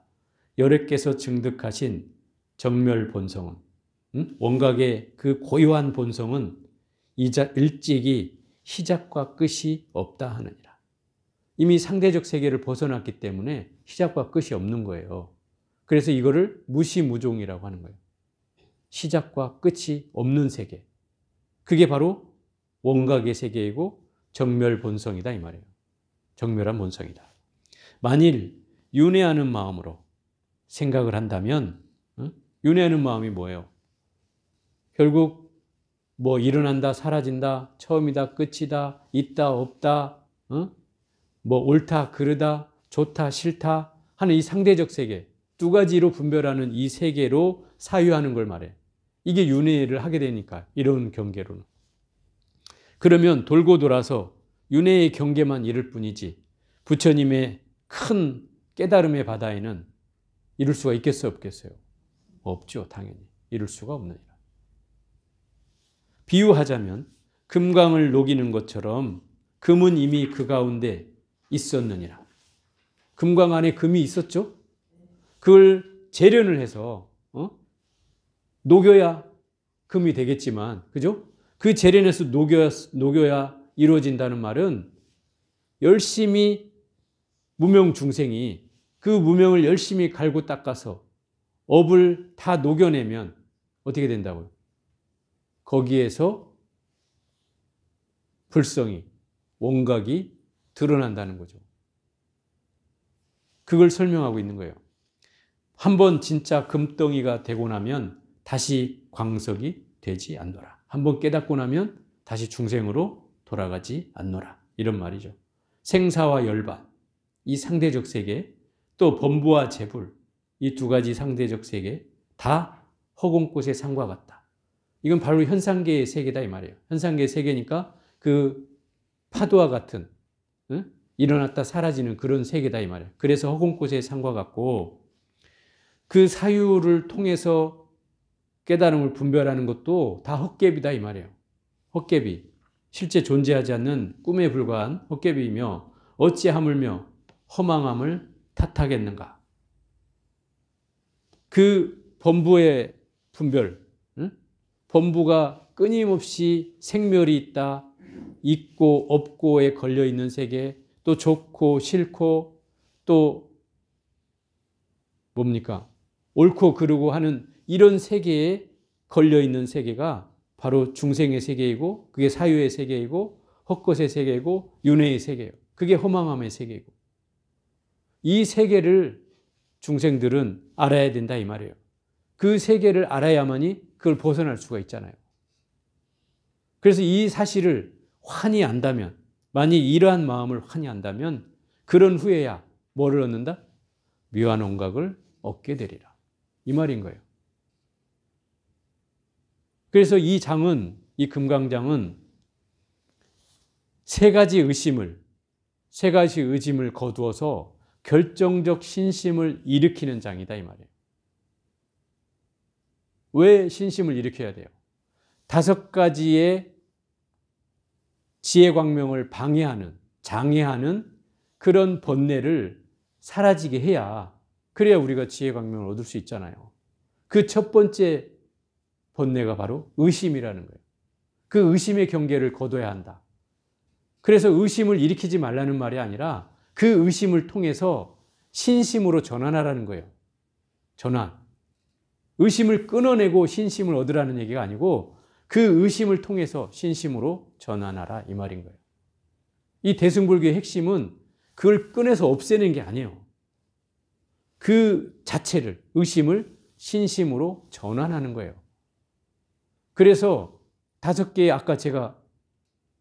여래께서 증득하신 정멸 본성은 원각의 그 고유한 본성은 일찍이 시작과 끝이 없다 하느니라. 이미 상대적 세계를 벗어났기 때문에 시작과 끝이 없는 거예요. 그래서 이거를 무시무종이라고 하는 거예요. 시작과 끝이 없는 세계. 그게 바로 원각의 세계이고 정멸 본성이다 이 말이에요. 정멸한 본성이다. 만일 윤회하는 마음으로 생각을 한다면 윤회하는 마음이 뭐예요? 결국 뭐 일어난다 사라진다 처음이다 끝이다 있다 없다 뭐 옳다 그르다 좋다 싫다 하는 이 상대적 세계 두 가지로 분별하는 이 세계로 사유하는 걸 말해. 이게 윤회를 하게 되니까 이런 경계로는. 그러면 돌고 돌아서 윤회의 경계만 이룰 뿐이지 부처님의 큰 깨달음의 바다에는 이룰 수가 있겠어요, 없겠어요? 없죠, 당연히. 이룰 수가 없느니라. 비유하자면 금강을 녹이는 것처럼 금은 이미 그 가운데 있었느니라. 금강 안에 금이 있었죠? 그걸 재련을 해서 녹여야 금이 되겠지만, 그죠? 그 재련에서 녹여야 이루어진다는 말은 열심히 무명 중생이 그 무명을 열심히 갈고 닦아서 업을 다 녹여내면 어떻게 된다고요? 거기에서 불성이, 원각이 드러난다는 거죠. 그걸 설명하고 있는 거예요. 한번 진짜 금덩이가 되고 나면 다시 광석이 되지 않노라. 한번 깨닫고 나면 다시 중생으로 돌아가지 않노라. 이런 말이죠. 생사와 열반, 이 상대적 세계, 또 범부와 재불, 이 두 가지 상대적 세계 다 허공꽃의 상과 같다. 이건 바로 현상계의 세계다 이 말이에요. 현상계의 세계니까 그 파도와 같은 일어났다 사라지는 그런 세계다 이 말이에요. 그래서 허공꽃의 상과 같고, 그 사유를 통해서 깨달음을 분별하는 것도 다 헛개비다 이 말이에요. 헛개비, 실제 존재하지 않는 꿈에 불과한 헛개비이며 어찌 하물며 허망함을 탓하겠는가. 그 범부의 분별, 범부가 끊임없이 생멸이 있다, 있고 없고에 걸려있는 세계, 또 좋고 싫고 또 뭡니까? 옳고 그르고 하는 이런 세계에 걸려있는 세계가 바로 중생의 세계이고, 그게 사유의 세계이고, 헛것의 세계이고, 윤회의 세계예요. 그게 허망함의 세계이고, 이 세계를 중생들은 알아야 된다 이 말이에요. 그 세계를 알아야만이 그걸 벗어날 수가 있잖아요. 그래서 이 사실을 환히 안다면, 만약 이러한 마음을 환히 안다면 그런 후에야 뭐를 얻는다? 묘한 원각을 얻게 되리라. 이 말인 거예요. 그래서 이 장은, 이 금강장은 세 가지 의심을 거두어서 결정적 신심을 일으키는 장이다 이 말이에요. 왜 신심을 일으켜야 돼요? 5가지의 지혜 광명을 방해하는, 장애하는 그런 번뇌를 사라지게 해야, 그래야 우리가 지혜 광명을 얻을 수 있잖아요. 그 첫 번째 번뇌가 바로 의심이라는 거예요. 그 의심의 경계를 거둬야 한다. 그래서 의심을 일으키지 말라는 말이 아니라 그 의심을 통해서 신심으로 전환하라는 거예요. 전환. 의심을 끊어내고 신심을 얻으라는 얘기가 아니고 그 의심을 통해서 신심으로 전환하라 이 말인 거예요. 이 대승불교의 핵심은 그걸 꺼내서 없애는 게 아니에요. 그 자체를, 의심을 신심으로 전환하는 거예요. 그래서 5개의 아까 제가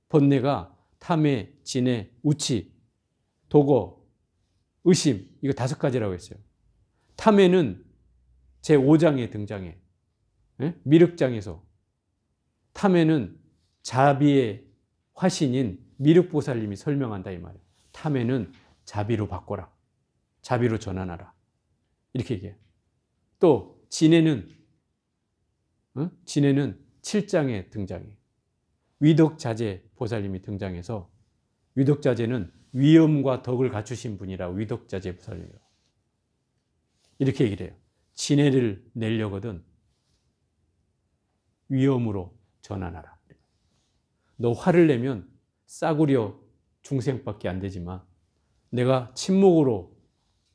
번뇌가 탐해, 진해, 우치, 도거, 의심, 이거 5가지라고 했어요. 탐해는 제5장에 등장해. 미륵장에서. 탐해는 자비의 화신인 미륵보살님이 설명한다 이 말이에요. 탐해는 자비로 바꿔라. 자비로 전환하라. 이렇게 얘기해요. 또 진해는 7장에 등장해. 위덕자재 보살님이 등장해서, 위덕자재는 위엄과 덕을 갖추신 분이라 위덕자재 보살님이에요. 이렇게 얘기를 해요. 진해를 내려거든 위엄으로 전환하라. 너 화를 내면 싸구려 중생밖에 안 되지만 내가 침묵으로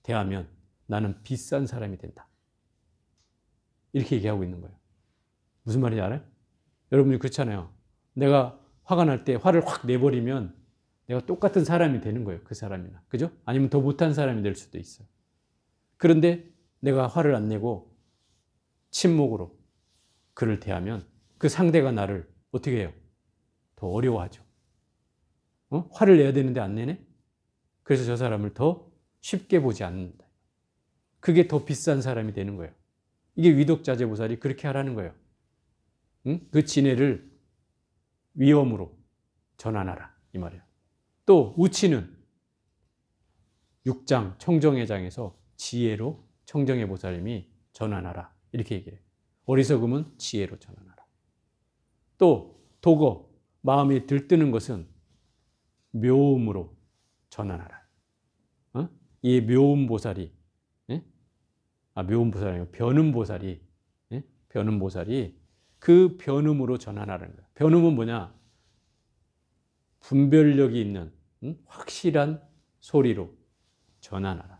대하면 나는 비싼 사람이 된다. 이렇게 얘기하고 있는 거예요. 무슨 말인지 알아요? 여러분이 그렇잖아요. 내가 화가 날 때 화를 확 내버리면 내가 똑같은 사람이 되는 거예요. 그 사람이나. 그죠? 아니면 더 못한 사람이 될 수도 있어요. 그런데 내가 화를 안 내고 침묵으로 그를 대하면 그 상대가 나를 어떻게 해요? 더 어려워하죠. 화를 내야 되는데 안 내네? 그래서 저 사람을 더 쉽게 보지 않는다. 그게 더 비싼 사람이 되는 거예요. 이게 위덕자재보살이 그렇게 하라는 거예요. 그 진해를 위엄으로 전환하라 이 말이에요. 또 우치는 6장 청정회장에서 지혜로 청정회 보살님이 전환하라 이렇게 얘기해요. 어리석음은 지혜로 전환하라. 또 도거 마음이 들뜨는 것은 묘음으로 전환하라. 이 묘음 보살이 묘음 보살이 아니고 변음 보살이 변음 보살이 그 변음으로 전환하라는 거예요. 변음은 뭐냐? 분별력이 있는 확실한 소리로 전환하라.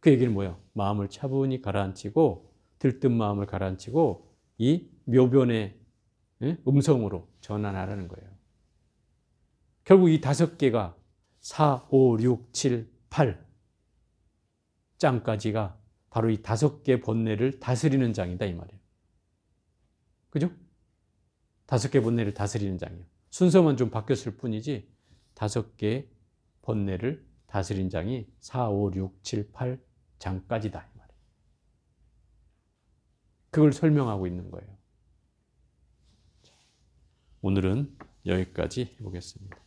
그 얘기는 뭐예요? 마음을 차분히 가라앉히고 들뜬 마음을 가라앉히고 이 묘변의 음성으로 전환하라는 거예요. 결국 이 5개가 4, 5, 6, 7, 8 장까지가 바로 이 5개 번뇌를 다스리는 장이다 이 말이에요. 그죠? 5개 번뇌를 다스리는 장이에요. 순서만 좀 바뀌었을 뿐이지 5개 번뇌를 다스린 장이 4, 5, 6, 7, 8 장까지다 이 말이에요. 그걸 설명하고 있는 거예요. 오늘은 여기까지 해보겠습니다.